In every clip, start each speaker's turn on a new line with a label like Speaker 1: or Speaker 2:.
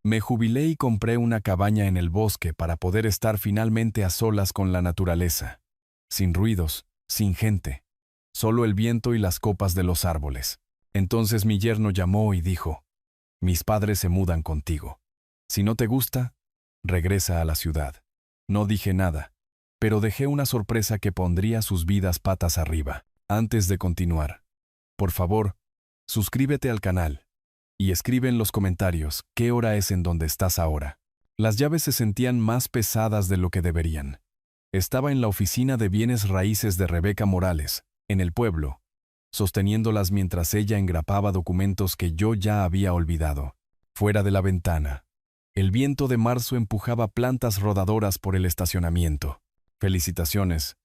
Speaker 1: Me jubilé y compré una cabaña en el bosque para poder estar finalmente a solas con la naturaleza. Sin ruidos, sin gente. Solo el viento y las copas de los árboles. Entonces mi yerno llamó y dijo: «Mis padres se mudan contigo. Si no te gusta, regresa a la ciudad». No dije nada, pero dejé una sorpresa que pondría sus vidas patas arriba. Antes de continuar, por favor, suscríbete al canal y escribe en los comentarios qué hora es en donde estás ahora. Las llaves se sentían más pesadas de lo que deberían. Estaba en la oficina de bienes raíces de Rebeca Morales, en el pueblo, sosteniéndolas mientras ella engrapaba documentos que yo ya había olvidado. Fuera de la ventana, el viento de marzo empujaba plantas rodadoras por el estacionamiento. «Felicitaciones,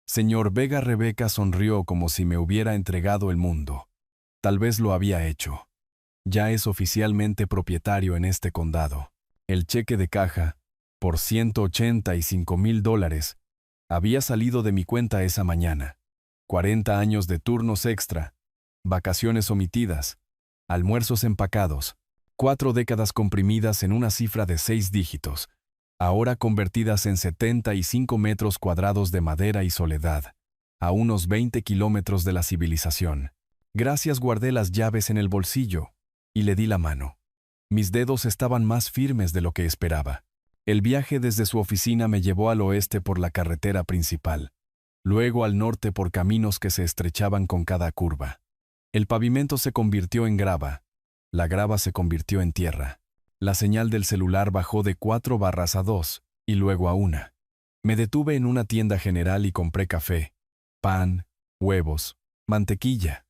Speaker 1: señor Vega». Rebeca sonrió como si me hubiera entregado el mundo. Tal vez lo había hecho. Ya es oficialmente propietario en este condado. El cheque de caja, por $185,000, había salido de mi cuenta esa mañana. 40 años de turnos extra, vacaciones omitidas, almuerzos empacados, 4 décadas comprimidas en una cifra de 6 dígitos, ahora convertidas en 75 metros cuadrados de madera y soledad, a unos 20 kilómetros de la civilización. Gracias. Guardé las llaves en el bolsillo y le di la mano. Mis dedos estaban más firmes de lo que esperaba. El viaje desde su oficina me llevó al oeste por la carretera principal, luego al norte por caminos que se estrechaban con cada curva. El pavimento se convirtió en grava, la grava se convirtió en tierra. La señal del celular bajó de 4 barras a 2, y luego a 1. Me detuve en una tienda general y compré café, pan, huevos, mantequilla.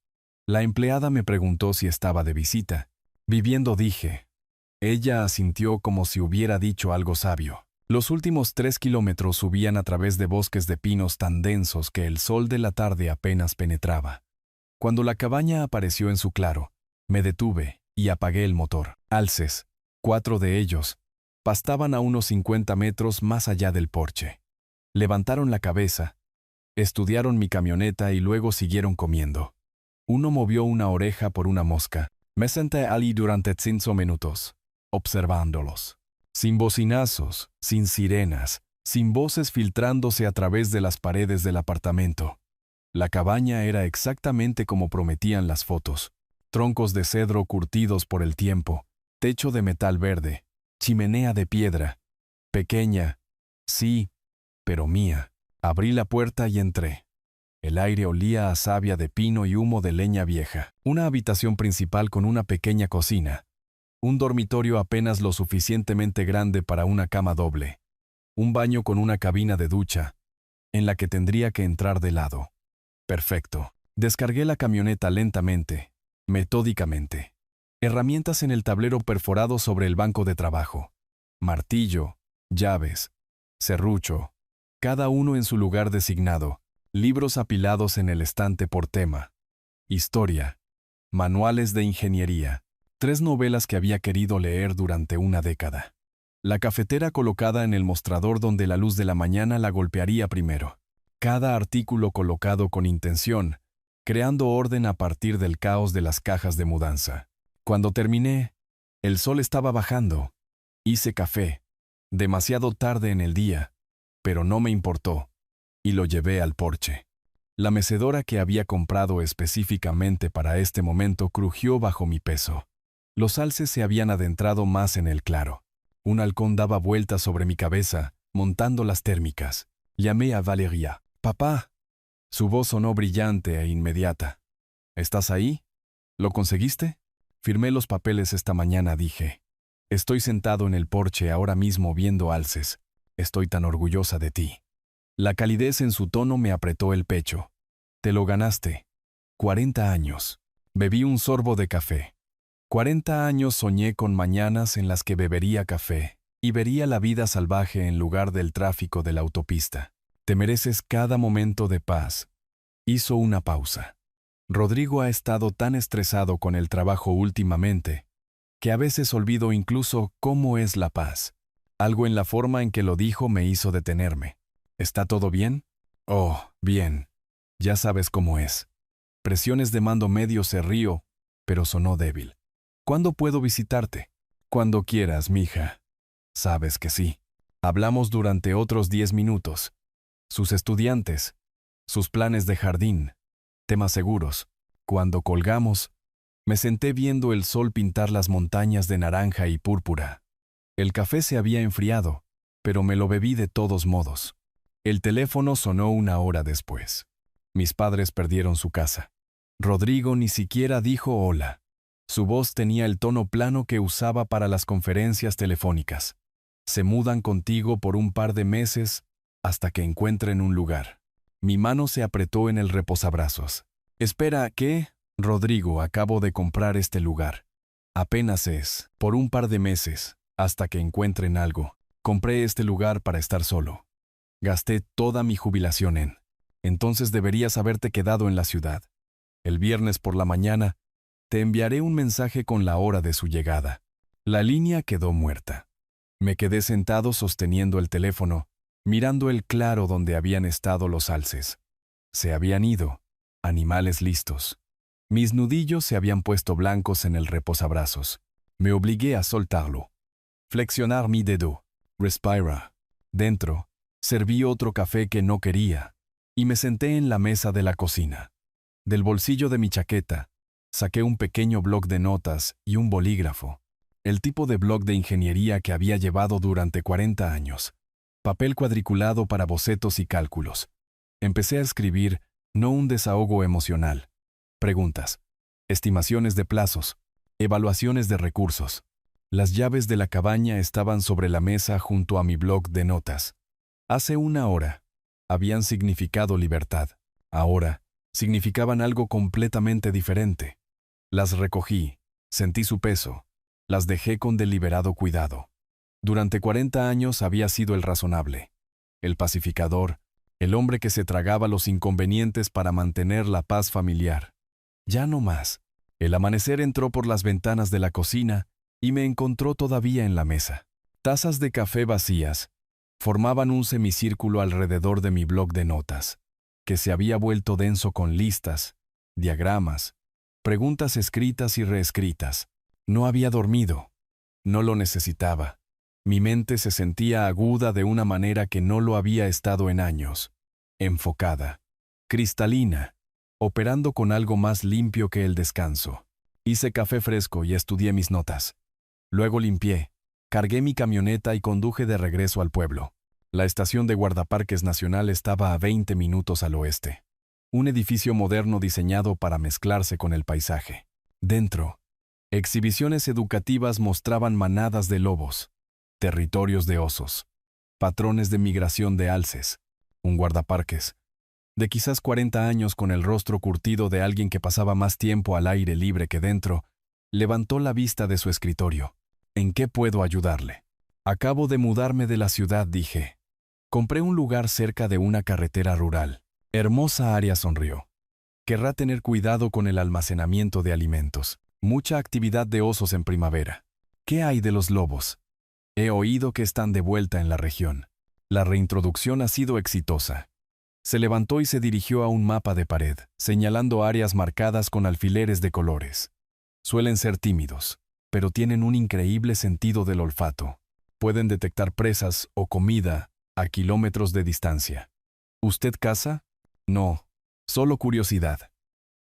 Speaker 1: La empleada me preguntó si estaba de visita. «Viviendo», dije. Ella asintió como si hubiera dicho algo sabio. Los últimos 3 kilómetros subían a través de bosques de pinos tan densos que el sol de la tarde apenas penetraba. Cuando la cabaña apareció en su claro, me detuve y apagué el motor. Alces, 4 de ellos, pastaban a unos 50 metros más allá del porche. Levantaron la cabeza, estudiaron mi camioneta y luego siguieron comiendo. Uno movió una oreja por una mosca. Me senté allí durante 5 minutos, observándolos. Sin bocinazos, sin sirenas, sin voces filtrándose a través de las paredes del apartamento. La cabaña era exactamente como prometían las fotos. Troncos de cedro curtidos por el tiempo, techo de metal verde, chimenea de piedra. Pequeña, sí, pero mía. Abrí la puerta y entré. El aire olía a savia de pino y humo de leña vieja. Una habitación principal con una pequeña cocina. Un dormitorio apenas lo suficientemente grande para una cama doble. Un baño con una cabina de ducha, en la que tendría que entrar de lado. Perfecto. Descargué la camioneta lentamente, metódicamente. Herramientas en el tablero perforado sobre el banco de trabajo. Martillo, llaves, serrucho, cada uno en su lugar designado. Libros apilados en el estante por tema. Historia. Manuales de ingeniería. 3 novelas que había querido leer durante una década. La cafetera colocada en el mostrador donde la luz de la mañana la golpearía primero. Cada artículo colocado con intención, creando orden a partir del caos de las cajas de mudanza. Cuando terminé, el sol estaba bajando. Hice café, demasiado tarde en el día, pero no me importó, y lo llevé al porche. La mecedora que había comprado específicamente para este momento crujió bajo mi peso. Los alces se habían adentrado más en el claro. Un halcón daba vueltas sobre mi cabeza, montando las térmicas. Llamé a Valeria. «Papá». Su voz sonó brillante e inmediata. «¿Estás ahí? ¿Lo conseguiste?» «Firmé los papeles esta mañana», dije. «Estoy sentado en el porche ahora mismo viendo alces. Estoy tan orgullosa de ti». La calidez en su tono me apretó el pecho. «Te lo ganaste. 40 años». Bebí un sorbo de café. 40 años soñé con mañanas en las que bebería café y vería la vida salvaje en lugar del tráfico de la autopista. «Te mereces cada momento de paz». Hizo una pausa. «Rodrigo ha estado tan estresado con el trabajo últimamente que a veces olvido incluso cómo es la paz». Algo en la forma en que lo dijo me hizo detenerme. «¿Está todo bien?» «Oh, bien. Ya sabes cómo es». Presiones de mando medio se rió, pero sonó débil. «¿Cuándo puedo visitarte?» Cuando quieras, mija. Sabes que sí. Hablamos durante otros 10 minutos. Sus estudiantes, sus planes de jardín, temas seguros. Cuando colgamos, me senté viendo el sol pintar las montañas de naranja y púrpura. El café se había enfriado, pero me lo bebí de todos modos. El teléfono sonó 1 hora después. Mis padres perdieron su casa. Rodrigo ni siquiera dijo hola. Su voz tenía el tono plano que usaba para las conferencias telefónicas. Se mudan contigo por un par de meses hasta que encuentren un lugar. Mi mano se apretó en el reposabrazos. Espera, ¿qué? Rodrigo, acabo de comprar este lugar. Apenas es, por un par de meses, hasta que encuentren algo. Compré este lugar para estar solo. Gasté toda mi jubilación en. Entonces deberías haberte quedado en la ciudad. El viernes por la mañana, te enviaré un mensaje con la hora de su llegada. La línea quedó muerta. Me quedé sentado sosteniendo el teléfono, mirando el claro donde habían estado los alces. Se habían ido, animales listos. Mis nudillos se habían puesto blancos en el reposabrazos. Me obligué a soltarlo. Flexionar mi dedo. Respira. Dentro, serví otro café que no quería, y me senté en la mesa de la cocina. Del bolsillo de mi chaqueta, saqué un pequeño bloc de notas y un bolígrafo. El tipo de bloc de ingeniería que había llevado durante 40 años. Papel cuadriculado para bocetos y cálculos. Empecé a escribir, no un desahogo emocional. Preguntas, estimaciones de plazos, evaluaciones de recursos. Las llaves de la cabaña estaban sobre la mesa junto a mi bloc de notas. Hace 1 hora, habían significado libertad. Ahora, significaban algo completamente diferente. Las recogí, sentí su peso, las dejé con deliberado cuidado. Durante 40 años había sido el razonable, el pacificador, el hombre que se tragaba los inconvenientes para mantener la paz familiar. Ya no más. El amanecer entró por las ventanas de la cocina y me encontró todavía en la mesa. Tazas de café vacías formaban un semicírculo alrededor de mi bloc de notas, que se había vuelto denso con listas, diagramas, preguntas escritas y reescritas. No había dormido. No lo necesitaba. Mi mente se sentía aguda de una manera que no lo había estado en años. Enfocada. Cristalina. Operando con algo más limpio que el descanso. Hice café fresco y estudié mis notas. Luego limpié, cargué mi camioneta y conduje de regreso al pueblo. La estación de guardaparques nacional estaba a 20 minutos al oeste. Un edificio moderno diseñado para mezclarse con el paisaje. Dentro, exhibiciones educativas mostraban manadas de lobos, territorios de osos, patrones de migración de alces, un guardaparques de quizás 40 años con el rostro curtido de alguien que pasaba más tiempo al aire libre que dentro, levantó la vista de su escritorio. ¿En qué puedo ayudarle? Acabo de mudarme de la ciudad, dije. Compré un lugar cerca de una carretera rural. Hermosa área, sonrió. Querrá tener cuidado con el almacenamiento de alimentos. Mucha actividad de osos en primavera. ¿Qué hay de los lobos? He oído que están de vuelta en la región. La reintroducción ha sido exitosa. Se levantó y se dirigió a un mapa de pared, señalando áreas marcadas con alfileres de colores. Suelen ser tímidos, pero tienen un increíble sentido del olfato. Pueden detectar presas o comida a kilómetros de distancia. ¿Usted caza? No, solo curiosidad.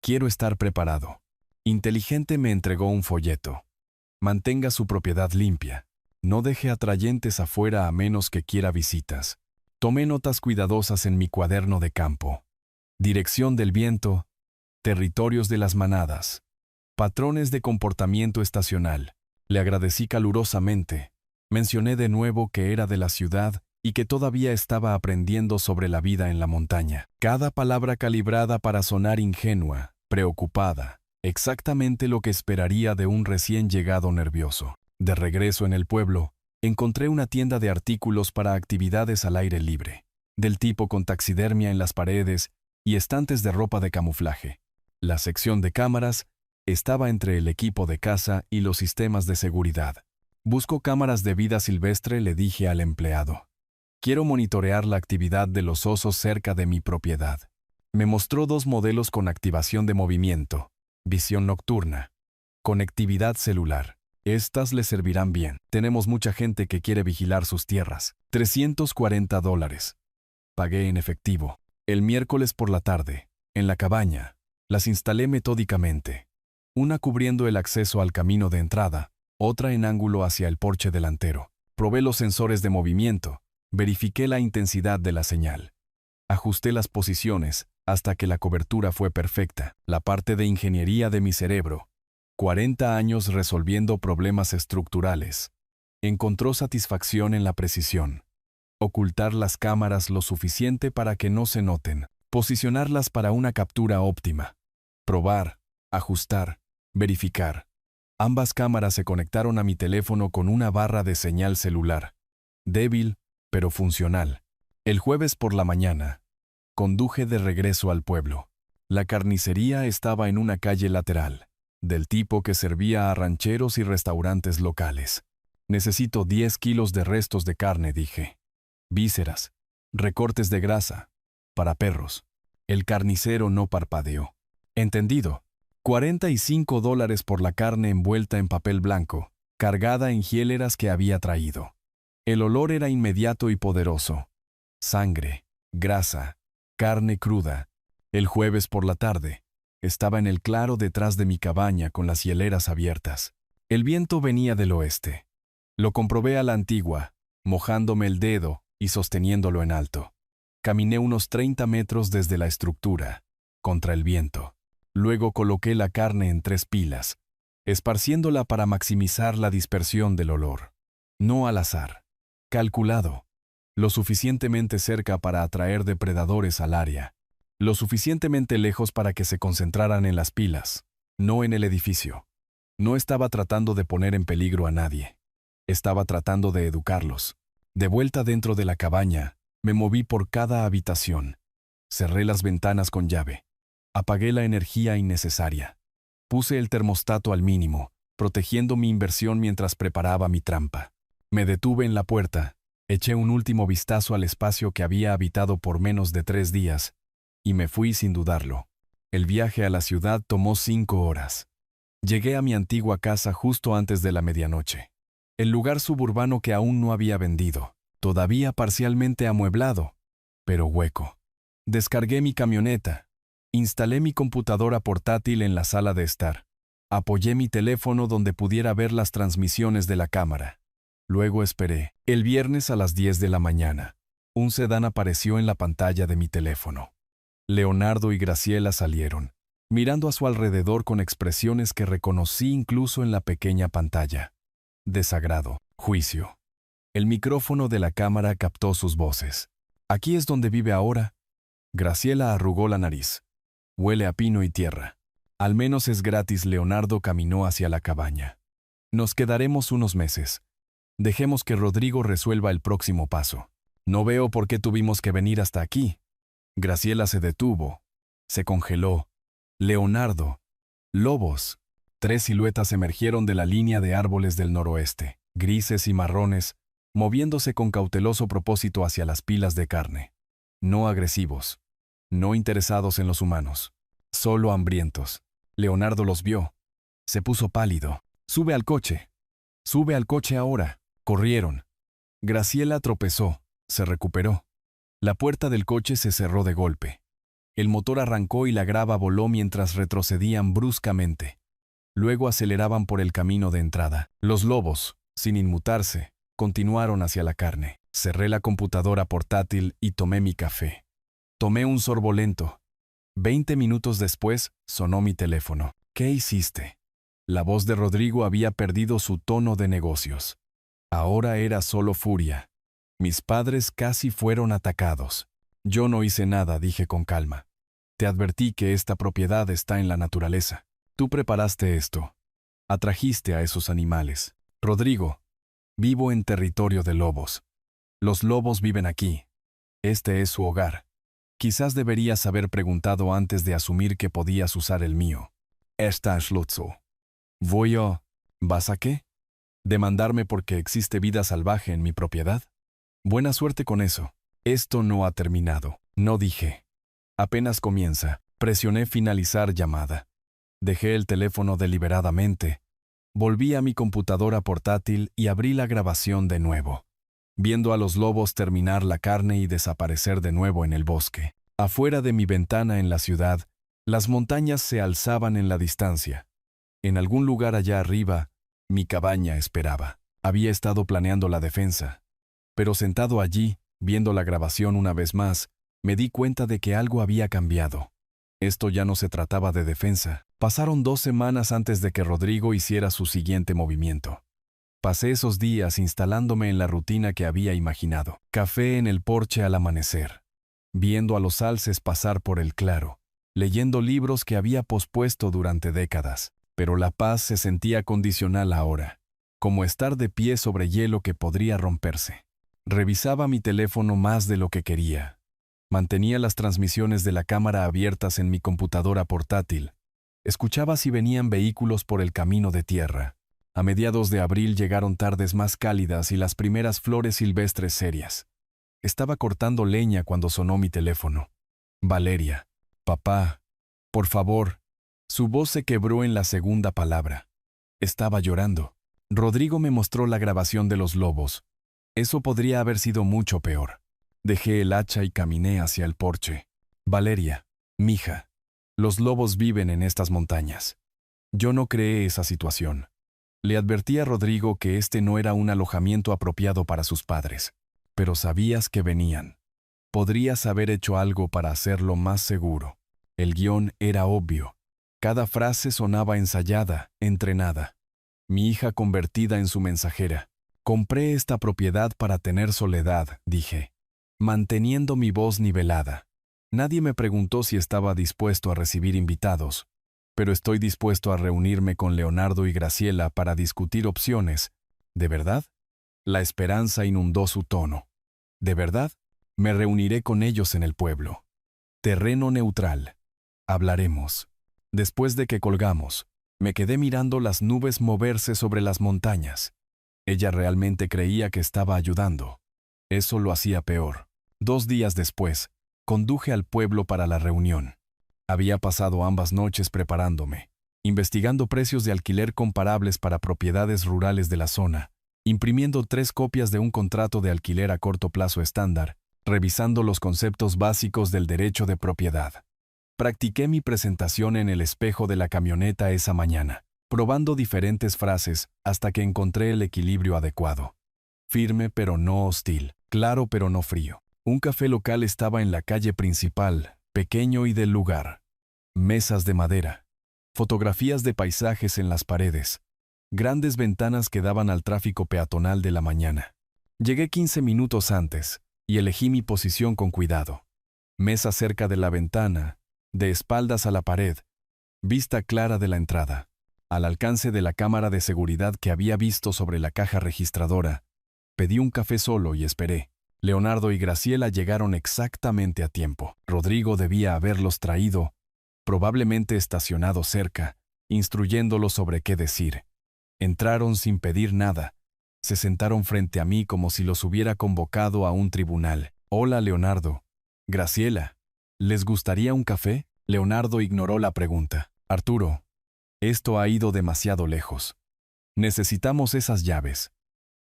Speaker 1: Quiero estar preparado. Inteligente me entregó un folleto. Mantenga su propiedad limpia. No deje atrayentes afuera a menos que quiera visitas. Tomé notas cuidadosas en mi cuaderno de campo. Dirección del viento, territorios de las manadas, patrones de comportamiento estacional. Le agradecí calurosamente. Mencioné de nuevo que era de la ciudad y que todavía estaba aprendiendo sobre la vida en la montaña. Cada palabra calibrada para sonar ingenua, preocupada, exactamente lo que esperaría de un recién llegado nervioso. De regreso en el pueblo, encontré una tienda de artículos para actividades al aire libre, del tipo con taxidermia en las paredes y estantes de ropa de camuflaje. La sección de cámaras estaba entre el equipo de caza y los sistemas de seguridad. Busco cámaras de vida silvestre, le dije al empleado. Quiero monitorear la actividad de los osos cerca de mi propiedad. Me mostró 2 modelos con activación de movimiento, visión nocturna, conectividad celular. Estas le servirán bien. Tenemos mucha gente que quiere vigilar sus tierras. $340. Pagué en efectivo. El miércoles por la tarde, en la cabaña, las instalé metódicamente. Una cubriendo el acceso al camino de entrada, otra en ángulo hacia el porche delantero. Probé los sensores de movimiento, verifiqué la intensidad de la señal. Ajusté las posiciones hasta que la cobertura fue perfecta. La parte de ingeniería de mi cerebro, 40 años resolviendo problemas estructurales, encontró satisfacción en la precisión. Ocultar las cámaras lo suficiente para que no se noten. Posicionarlas para una captura óptima. Probar, ajustar, verificar. Ambas cámaras se conectaron a mi teléfono con una barra de señal celular. Débil, pero funcional. El jueves por la mañana, conduje de regreso al pueblo. La carnicería estaba en una calle lateral, del tipo que servía a rancheros y restaurantes locales. Necesito 10 kilos de restos de carne, dije. Vísceras, recortes de grasa, para perros. El carnicero no parpadeó. Entendido. $45 por la carne envuelta en papel blanco, cargada en hieleras que había traído. El olor era inmediato y poderoso. Sangre, grasa, carne cruda. El jueves por la tarde, estaba en el claro detrás de mi cabaña con las hieleras abiertas. El viento venía del oeste. Lo comprobé a la antigua, mojándome el dedo y sosteniéndolo en alto. Caminé unos 30 metros desde la estructura, contra el viento. Luego coloqué la carne en 3 pilas, esparciéndola para maximizar la dispersión del olor. No al azar. Calculado. Lo suficientemente cerca para atraer depredadores al área. Lo suficientemente lejos para que se concentraran en las pilas, no en el edificio. No estaba tratando de poner en peligro a nadie. Estaba tratando de educarlos. De vuelta dentro de la cabaña, me moví por cada habitación. Cerré las ventanas con llave. Apagué la energía innecesaria. Puse el termostato al mínimo, protegiendo mi inversión mientras preparaba mi trampa. Me detuve en la puerta, eché un último vistazo al espacio que había habitado por menos de 3 días, y me fui sin dudarlo. El viaje a la ciudad tomó 5 horas. Llegué a mi antigua casa justo antes de la medianoche. El lugar suburbano que aún no había vendido, todavía parcialmente amueblado, pero hueco. Descargué mi camioneta. Instalé mi computadora portátil en la sala de estar. Apoyé mi teléfono donde pudiera ver las transmisiones de la cámara. Luego esperé. El viernes a las 10 de la mañana, un sedán apareció en la pantalla de mi teléfono. Leonardo y Graciela salieron, mirando a su alrededor con expresiones que reconocí incluso en la pequeña pantalla. Desagrado, juicio. El micrófono de la cámara captó sus voces. «¿Aquí es donde vive ahora?» Graciela arrugó la nariz. «Huele a pino y tierra. Al menos es gratis». Leonardo caminó hacia la cabaña. «Nos quedaremos unos meses. Dejemos que Rodrigo resuelva el próximo paso. No veo por qué tuvimos que venir hasta aquí». Graciela se detuvo. Se congeló. «Leonardo. Lobos». 3 siluetas emergieron de la línea de árboles del noroeste, grises y marrones, moviéndose con cauteloso propósito hacia las pilas de carne. No agresivos. No interesados en los humanos. Solo hambrientos. Leonardo los vio. Se puso pálido. «Sube al coche. Sube al coche ahora». Corrieron. Graciela tropezó. Se recuperó. La puerta del coche se cerró de golpe. El motor arrancó y la grava voló mientras retrocedían bruscamente. Luego aceleraban por el camino de entrada. Los lobos, sin inmutarse, continuaron hacia la carne. Cerré la computadora portátil y tomé mi café. Tomé un sorbo lento. 20 minutos después, sonó mi teléfono. «¿Qué hiciste?» La voz de Rodrigo había perdido su tono de negocios. Ahora era solo furia. Mis padres casi fueron atacados. «Yo no hice nada», dije con calma. «Te advertí que esta propiedad está en la naturaleza. Tú preparaste esto. Atrajiste a esos animales. Rodrigo, vivo en territorio de lobos. Los lobos viven aquí. Este es su hogar. Quizás deberías haber preguntado antes de asumir que podías usar el mío». «Esta es Lutzo. Voy a... ¿Vas a qué? ¿Demandarme porque existe vida salvaje en mi propiedad? Buena suerte con eso. Esto no ha terminado». No dije. «Apenas comienza». Presioné finalizar llamada. Dejé el teléfono deliberadamente. Volví a mi computadora portátil y abrí la grabación de nuevo, viendo a los lobos terminar la carne y desaparecer de nuevo en el bosque. Afuera de mi ventana en la ciudad, las montañas se alzaban en la distancia. En algún lugar allá arriba, mi cabaña esperaba. Había estado planeando la defensa. Pero sentado allí, viendo la grabación una vez más, me di cuenta de que algo había cambiado. Esto ya no se trataba de defensa. Pasaron 2 semanas antes de que Rodrigo hiciera su siguiente movimiento. Pasé esos días instalándome en la rutina que había imaginado. Café en el porche al amanecer, viendo a los alces pasar por el claro, leyendo libros que había pospuesto durante décadas. Pero la paz se sentía condicional ahora, como estar de pie sobre hielo que podría romperse. Revisaba mi teléfono más de lo que quería. Mantenía las transmisiones de la cámara abiertas en mi computadora portátil. Escuchaba si venían vehículos por el camino de tierra. A mediados de abril llegaron tardes más cálidas y las primeras flores silvestres serias. Estaba cortando leña cuando sonó mi teléfono. Valeria. Papá. Por favor. Su voz se quebró en la segunda palabra. Estaba llorando. Rodrigo me mostró la grabación de los lobos. Eso podría haber sido mucho peor. Dejé el hacha y caminé hacia el porche. Valeria, mija, los lobos viven en estas montañas. Yo no creé esa situación. Le advertí a Rodrigo que este no era un alojamiento apropiado para sus padres. Pero sabías que venían. Podrías haber hecho algo para hacerlo más seguro. El guión era obvio. Cada frase sonaba ensayada, entrenada. Mi hija convertida en su mensajera. Compré esta propiedad para tener soledad, dije, manteniendo mi voz nivelada. Nadie me preguntó si estaba dispuesto a recibir invitados, pero estoy dispuesto a reunirme con Leonardo y Graciela para discutir opciones. ¿De verdad? La esperanza inundó su tono. ¿De verdad? Me reuniré con ellos en el pueblo. Terreno neutral. Hablaremos. Después de que colgamos, me quedé mirando las nubes moverse sobre las montañas. Ella realmente creía que estaba ayudando. Eso lo hacía peor. 2 días después, conduje al pueblo para la reunión. Había pasado ambas noches preparándome, investigando precios de alquiler comparables para propiedades rurales de la zona, imprimiendo 3 copias de un contrato de alquiler a corto plazo estándar, revisando los conceptos básicos del derecho de propiedad. Practiqué mi presentación en el espejo de la camioneta esa mañana, probando diferentes frases hasta que encontré el equilibrio adecuado. Firme pero no hostil, claro pero no frío. Un café local estaba en la calle principal, pequeño y del lugar. Mesas de madera, fotografías de paisajes en las paredes, grandes ventanas que daban al tráfico peatonal de la mañana. Llegué 15 minutos antes y elegí mi posición con cuidado. Mesa cerca de la ventana, de espaldas a la pared, vista clara de la entrada, al alcance de la cámara de seguridad que había visto sobre la caja registradora. Pedí un café solo y esperé. Leonardo y Graciela llegaron exactamente a tiempo. Rodrigo debía haberlos traído, probablemente estacionado cerca, instruyéndolos sobre qué decir. Entraron sin pedir nada. Se sentaron frente a mí como si los hubiera convocado a un tribunal. Hola, Leonardo. Graciela. ¿Les gustaría un café? Leonardo ignoró la pregunta. Arturo, esto ha ido demasiado lejos. Necesitamos esas llaves.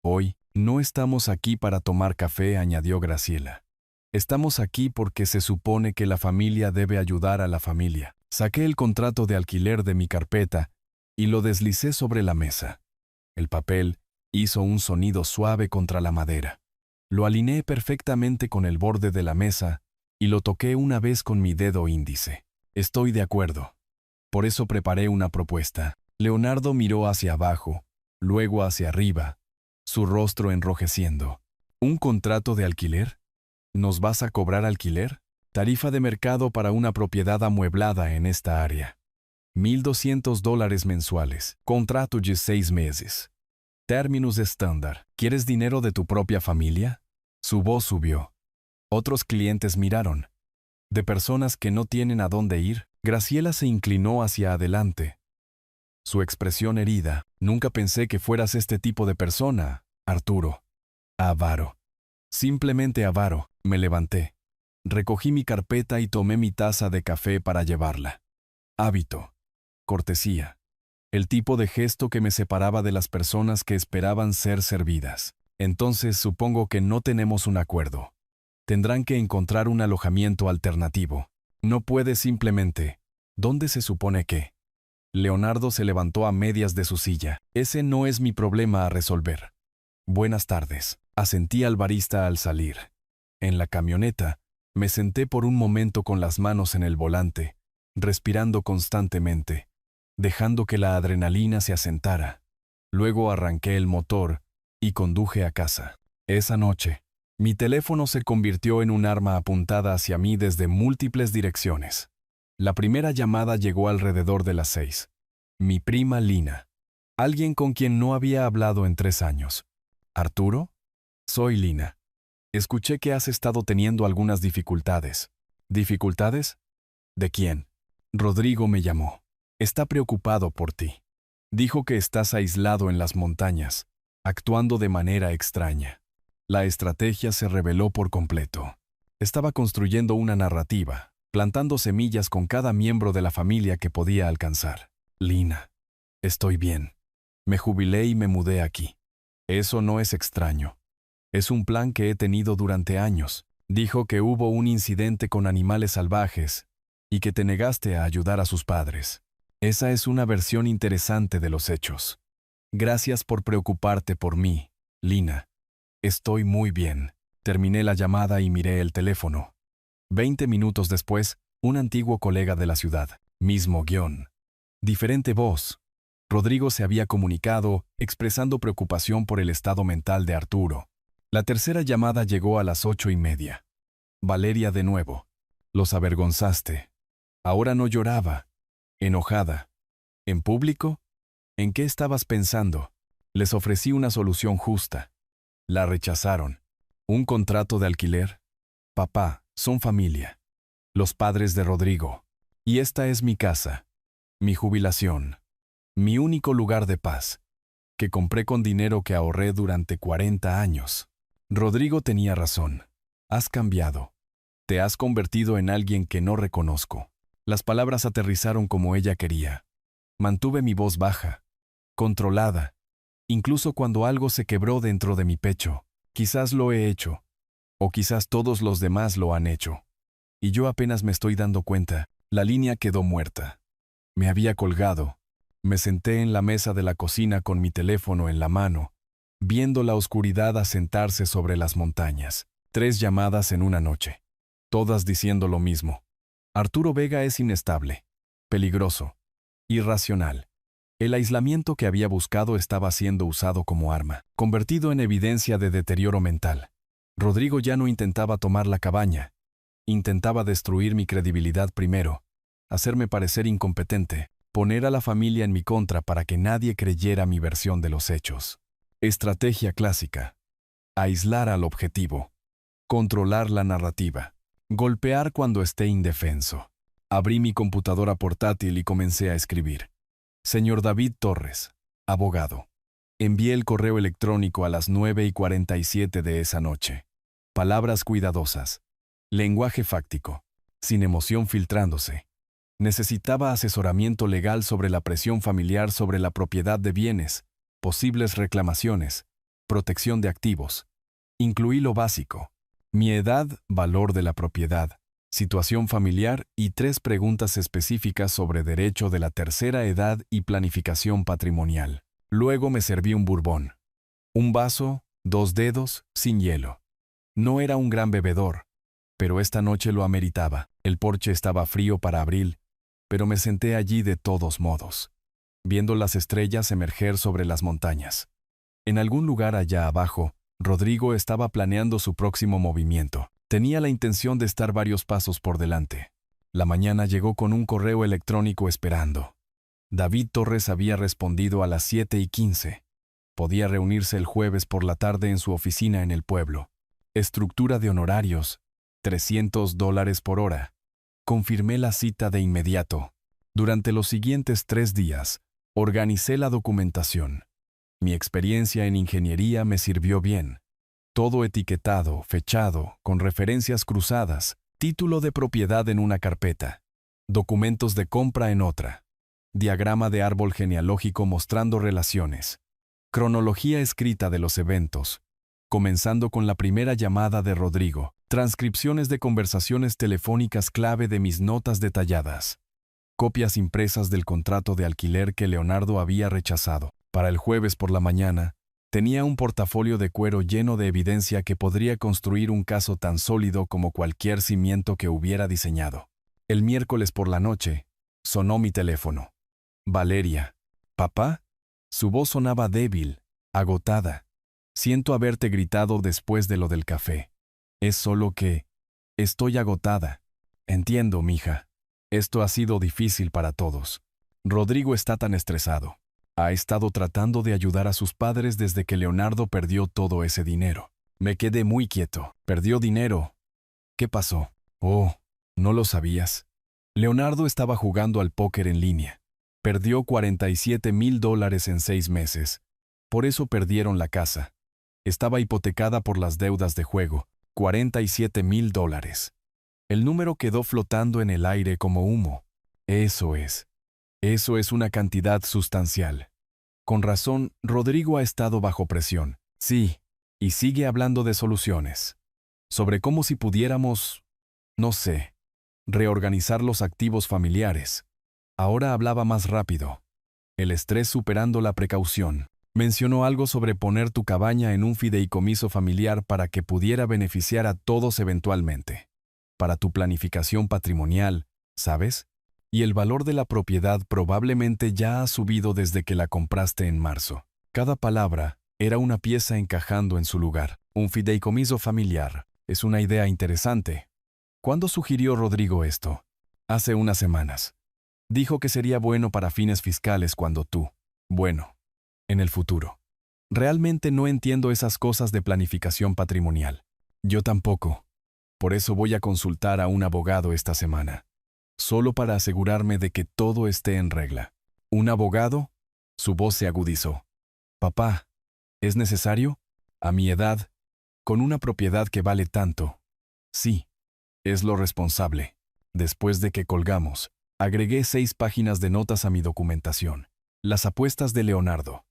Speaker 1: Hoy, no estamos aquí para tomar café, añadió Graciela. Estamos aquí porque se supone que la familia debe ayudar a la familia. Saqué el contrato de alquiler de mi carpeta y lo deslicé sobre la mesa. El papel hizo un sonido suave contra la madera. Lo alineé perfectamente con el borde de la mesa y lo toqué una vez con mi dedo índice. Estoy de acuerdo. Por eso preparé una propuesta. Leonardo miró hacia abajo, luego hacia arriba, su rostro enrojeciendo. ¿Un contrato de alquiler? ¿Nos vas a cobrar alquiler? Tarifa de mercado para una propiedad amueblada en esta área. $1,200 mensuales. Contrato de 6 meses. Términos estándar. ¿Quieres dinero de tu propia familia? Su voz subió. Otros clientes miraron. De personas que no tienen a dónde ir. Graciela se inclinó hacia adelante. Su expresión herida. Nunca pensé que fueras este tipo de persona, Arturo. Avaro. Simplemente avaro. Me levanté. Recogí mi carpeta y tomé mi taza de café para llevarla. Hábito. Cortesía. el tipo de gesto que me separaba de las personas que esperaban ser servidas. Entonces supongo que no tenemos un acuerdo. Tendrán que encontrar un alojamiento alternativo. No puede simplemente. ¿Dónde se supone que? Leonardo se levantó a medias de su silla. Ese no es mi problema a resolver. Buenas tardes. Asentí al barista al salir. En la camioneta, me senté por un momento con las manos en el volante, respirando constantemente, dejando que la adrenalina se asentara. Luego arranqué el motor y conduje a casa. Esa noche, mi teléfono se convirtió en un arma apuntada hacia mí desde múltiples direcciones. La primera llamada llegó alrededor de las 6. Mi prima Lina. Alguien con quien no había hablado en 3 años. ¿Arturo? Soy Lina. Escuché que has estado teniendo algunas dificultades. ¿Dificultades? ¿De quién? Rodrigo me llamó. Está preocupado por ti. Dijo que estás aislado en las montañas, actuando de manera extraña. La estrategia se reveló por completo. Estaba construyendo una narrativa, plantando semillas con cada miembro de la familia que podía alcanzar. Lina, estoy bien. Me jubilé y me mudé aquí. Eso no es extraño. Es un plan que he tenido durante años. Dijo que hubo un incidente con animales salvajes y que te negaste a ayudar a sus padres. Esa es una versión interesante de los hechos. Gracias por preocuparte por mí, Lina. Estoy muy bien. Terminé la llamada y miré el teléfono. 20 minutos después, un antiguo colega de la ciudad. Mismo guión. Diferente voz. Rodrigo se había comunicado, expresando preocupación por el estado mental de Arturo. La tercera llamada llegó a las 8:30. Valeria de nuevo. Los avergonzaste. Ahora no lloraba. Enojada. ¿En público? ¿En qué estabas pensando? Les ofrecí una solución justa. La rechazaron. ¿Un contrato de alquiler? Papá, son familia. Los padres de Rodrigo. Y esta es mi casa. Mi jubilación. Mi único lugar de paz. Que compré con dinero que ahorré durante 40 años. Rodrigo tenía razón. Has cambiado. Te has convertido en alguien que no reconozco. Las palabras aterrizaron como ella quería. Mantuve mi voz baja, controlada, incluso cuando algo se quebró dentro de mi pecho. Quizás lo he hecho, o quizás todos los demás lo han hecho. Y yo apenas me estoy dando cuenta. La línea quedó muerta. Me había colgado. Me senté en la mesa de la cocina con mi teléfono en la mano, viendo la oscuridad asentarse sobre las montañas. 3 llamadas en una noche. Todas diciendo lo mismo. Arturo Vega es inestable, peligroso, irracional. El aislamiento que había buscado estaba siendo usado como arma, convertido en evidencia de deterioro mental. Rodrigo ya no intentaba tomar la cabaña. Intentaba destruir mi credibilidad primero, hacerme parecer incompetente, poner a la familia en mi contra para que nadie creyera mi versión de los hechos. Estrategia clásica. Aislar al objetivo. Controlar la narrativa. Golpear cuando esté indefenso. Abrí mi computadora portátil y comencé a escribir. Señor David Torres, abogado. Envié el correo electrónico a las 9:47 de esa noche. Palabras cuidadosas. Lenguaje fáctico. Sin emoción filtrándose. Necesitaba asesoramiento legal sobre la presión familiar sobre la propiedad de bienes, posibles reclamaciones, protección de activos. Incluí lo básico. Mi edad, valor de la propiedad, situación familiar y 3 preguntas específicas sobre derecho de la tercera edad y planificación patrimonial. Luego me serví un bourbon. Un vaso, 2 dedos, sin hielo. No era un gran bebedor, pero esta noche lo ameritaba. El porche estaba frío para abril, pero me senté allí de todos modos, viendo las estrellas emerger sobre las montañas. En algún lugar allá abajo, Rodrigo estaba planeando su próximo movimiento. Tenía la intención de estar varios pasos por delante. La mañana llegó con un correo electrónico esperando. David Torres había respondido a las 7:15. Podía reunirse el jueves por la tarde en su oficina en el pueblo. Estructura de honorarios, $300 por hora. Confirmé la cita de inmediato. Durante los siguientes 3 días, organicé la documentación. Mi experiencia en ingeniería me sirvió bien. Todo etiquetado, fechado, con referencias cruzadas, título de propiedad en una carpeta, documentos de compra en otra. Diagrama de árbol genealógico mostrando relaciones. Cronología escrita de los eventos. Comenzando con la primera llamada de Rodrigo. Transcripciones de conversaciones telefónicas clave de mis notas detalladas. Copias impresas del contrato de alquiler que Leonardo había rechazado. Para el jueves por la mañana, tenía un portafolio de cuero lleno de evidencia que podría construir un caso tan sólido como cualquier cimiento que hubiera diseñado. El miércoles por la noche, sonó mi teléfono. Valeria. ¿Papá? Su voz sonaba débil, agotada. Siento haberte gritado después de lo del café. Es solo que... estoy agotada. Entiendo, mija. Esto ha sido difícil para todos. Rodrigo está tan estresado. Ha estado tratando de ayudar a sus padres desde que Leonardo perdió todo ese dinero. Me quedé muy quieto. ¿Perdió dinero? ¿Qué pasó? Oh, ¿no lo sabías? Leonardo estaba jugando al póker en línea. Perdió $47,000 en 6 meses. Por eso perdieron la casa. Estaba hipotecada por las deudas de juego. $47,000. El número quedó flotando en el aire como humo. Eso es una cantidad sustancial. Con razón, Rodrigo ha estado bajo presión. Sí, y sigue hablando de soluciones. Sobre cómo si pudiéramos, no sé, reorganizar los activos familiares. Ahora hablaba más rápido. El estrés superando la precaución. Mencionó algo sobre poner tu cabaña en un fideicomiso familiar para que pudiera beneficiar a todos eventualmente. Para tu planificación patrimonial, ¿sabes? Y el valor de la propiedad probablemente ya ha subido desde que la compraste en marzo. Cada palabra era una pieza encajando en su lugar. Un fideicomiso familiar. Es una idea interesante. ¿Cuándo sugirió Rodrigo esto? Hace unas semanas. Dijo que sería bueno para fines fiscales cuando tú, en el futuro. Realmente no entiendo esas cosas de planificación patrimonial. Yo tampoco. Por eso voy a consultar a un abogado esta semana. Solo para asegurarme de que todo esté en regla. ¿Un abogado? Su voz se agudizó. Papá, ¿es necesario? A mi edad, con una propiedad que vale tanto. Sí, es lo responsable. Después de que colgamos, agregué 6 páginas de notas a mi documentación. Las apuestas de Leonardo.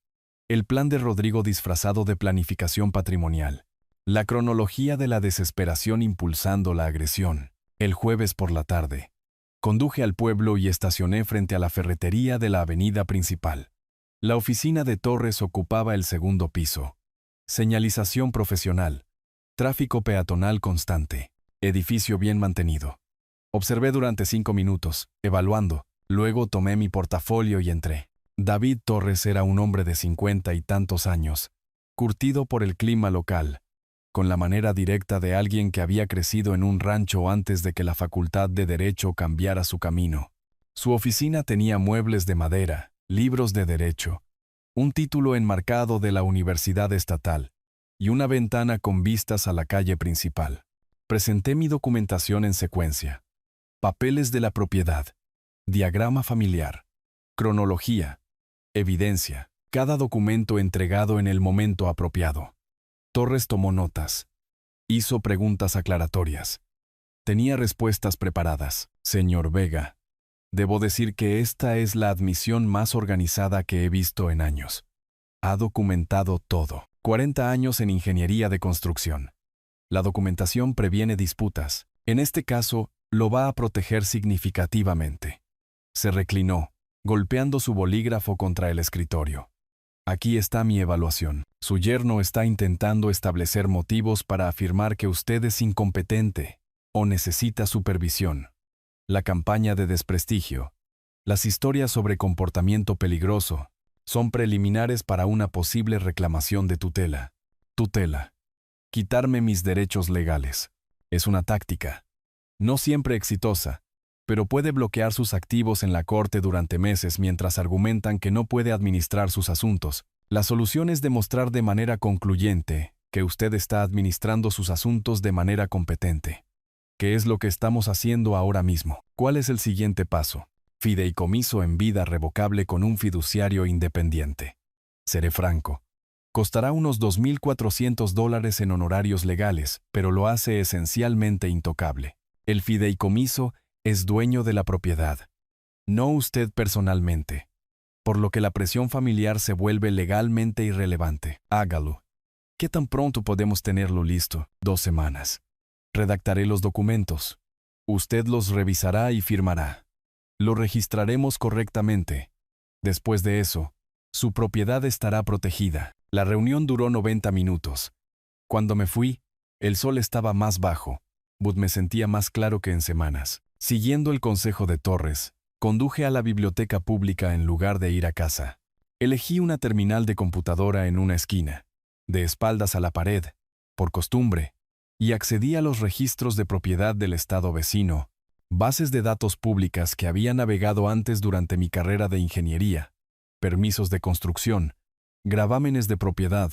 Speaker 1: El plan de Rodrigo disfrazado de planificación patrimonial. La cronología de la desesperación impulsando la agresión. El jueves por la tarde. Conduje al pueblo y estacioné frente a la ferretería de la avenida principal. La oficina de Torres ocupaba el segundo piso. Señalización profesional. Tráfico peatonal constante. Edificio bien mantenido. Observé durante 5 minutos, evaluando. Luego tomé mi portafolio y entré. David Torres era un hombre de 50 y tantos años, curtido por el clima local, con la manera directa de alguien que había crecido en un rancho antes de que la Facultad de Derecho cambiara su camino. Su oficina tenía muebles de madera, libros de derecho, un título enmarcado de la Universidad Estatal y una ventana con vistas a la calle principal. Presenté mi documentación en secuencia. Papeles de la propiedad, diagrama familiar, cronología, evidencia, cada documento entregado en el momento apropiado. Torres tomó notas. Hizo preguntas aclaratorias. Tenía respuestas preparadas. Señor Vega, debo decir que esta es la admisión más organizada que he visto en años. Ha documentado todo. 40 años en ingeniería de construcción. La documentación previene disputas. En este caso, lo va a proteger significativamente. Se reclinó, golpeando su bolígrafo contra el escritorio. Aquí está mi evaluación. Su yerno está intentando establecer motivos para afirmar que usted es incompetente o necesita supervisión. La campaña de desprestigio, las historias sobre comportamiento peligroso, son preliminares para una posible reclamación de tutela. Tutela. Quitarme mis derechos legales. Es una táctica. No siempre exitosa, pero puede bloquear sus activos en la corte durante meses mientras argumentan que no puede administrar sus asuntos. La solución es demostrar de manera concluyente que usted está administrando sus asuntos de manera competente. ¿Qué es lo que estamos haciendo ahora mismo? ¿Cuál es el siguiente paso? Fideicomiso en vida revocable con un fiduciario independiente. Seré franco. Costará unos $2,400 en honorarios legales, pero lo hace esencialmente intocable. El fideicomiso es dueño de la propiedad. no usted personalmente, por lo que la presión familiar se vuelve legalmente irrelevante. Hágalo. ¿Qué tan pronto podemos tenerlo listo? 2 semanas. Redactaré los documentos. Usted los revisará y firmará. Lo registraremos correctamente. Después de eso, su propiedad estará protegida. La reunión duró 90 minutos. Cuando me fui, el sol estaba más bajo, but me sentía más claro que en semanas. Siguiendo el consejo de Torres, conduje a la biblioteca pública en lugar de ir a casa. Elegí una terminal de computadora en una esquina, de espaldas a la pared, por costumbre, y accedí a los registros de propiedad del estado vecino, bases de datos públicas que había navegado antes durante mi carrera de ingeniería, permisos de construcción, gravámenes de propiedad,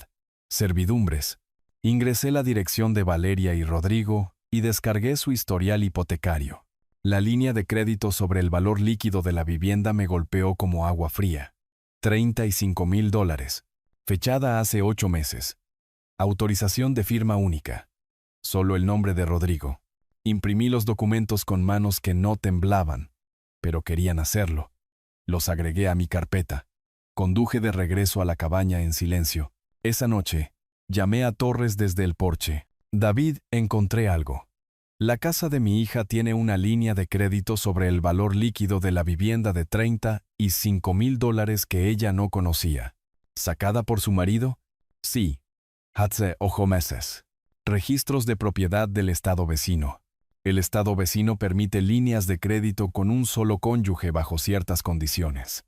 Speaker 1: servidumbres. Ingresé la dirección de Valeria y Rodrigo y descargué su historial hipotecario. La línea de crédito sobre el valor líquido de la vivienda me golpeó como agua fría. $35,000. Fechada hace 8 meses. Autorización de firma única. Solo el nombre de Rodrigo. Imprimí los documentos con manos que no temblaban, pero querían hacerlo. Los agregué a mi carpeta. Conduje de regreso a la cabaña en silencio. Esa noche, llamé a Torres desde el porche. David, encontré algo. La casa de mi hija tiene una línea de crédito sobre el valor líquido de la vivienda de $35,000 que ella no conocía. ¿Sacada por su marido? Sí. Hace 8 meses. Registros de propiedad del estado vecino. El estado vecino permite líneas de crédito con un solo cónyuge bajo ciertas condiciones.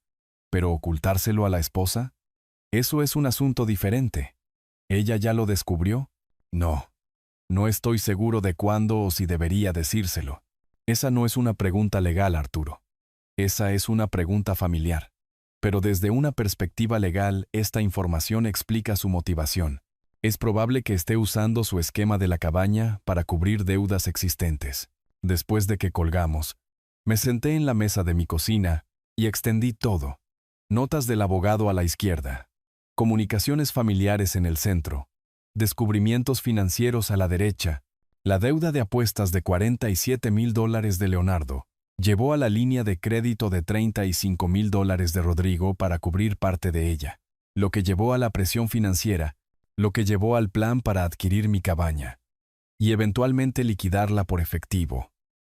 Speaker 1: ¿Pero ocultárselo a la esposa? Eso es un asunto diferente. ¿Ella ya lo descubrió? No. No estoy seguro de cuándo o si debería decírselo. Esa no es una pregunta legal, Arturo. Esa es una pregunta familiar. Pero desde una perspectiva legal, esta información explica su motivación. Es probable que esté usando su esquema de la cabaña para cubrir deudas existentes. Después de que colgamos, me senté en la mesa de mi cocina y extendí todo. Notas del abogado a la izquierda. Comunicaciones familiares en el centro. Descubrimientos financieros a la derecha. La deuda de apuestas de $47,000 de Leonardo llevó a la línea de crédito de $35,000 de Rodrigo para cubrir parte de ella, lo que llevó a la presión financiera, lo que llevó al plan para adquirir mi cabaña y eventualmente liquidarla por efectivo.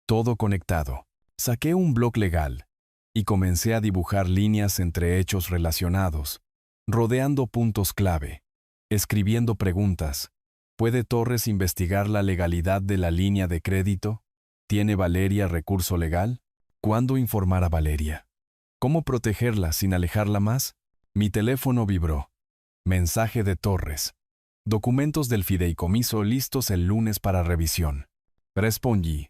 Speaker 1: Todo conectado. Saqué un bloc legal y comencé a dibujar líneas entre hechos relacionados, rodeando puntos clave, escribiendo preguntas. ¿Puede Torres investigar la legalidad de la línea de crédito? ¿Tiene Valeria recurso legal? ¿Cuándo informar a Valeria? ¿Cómo protegerla sin alejarla más? Mi teléfono vibró. Mensaje de Torres. Documentos del fideicomiso listos el lunes para revisión. Respondí.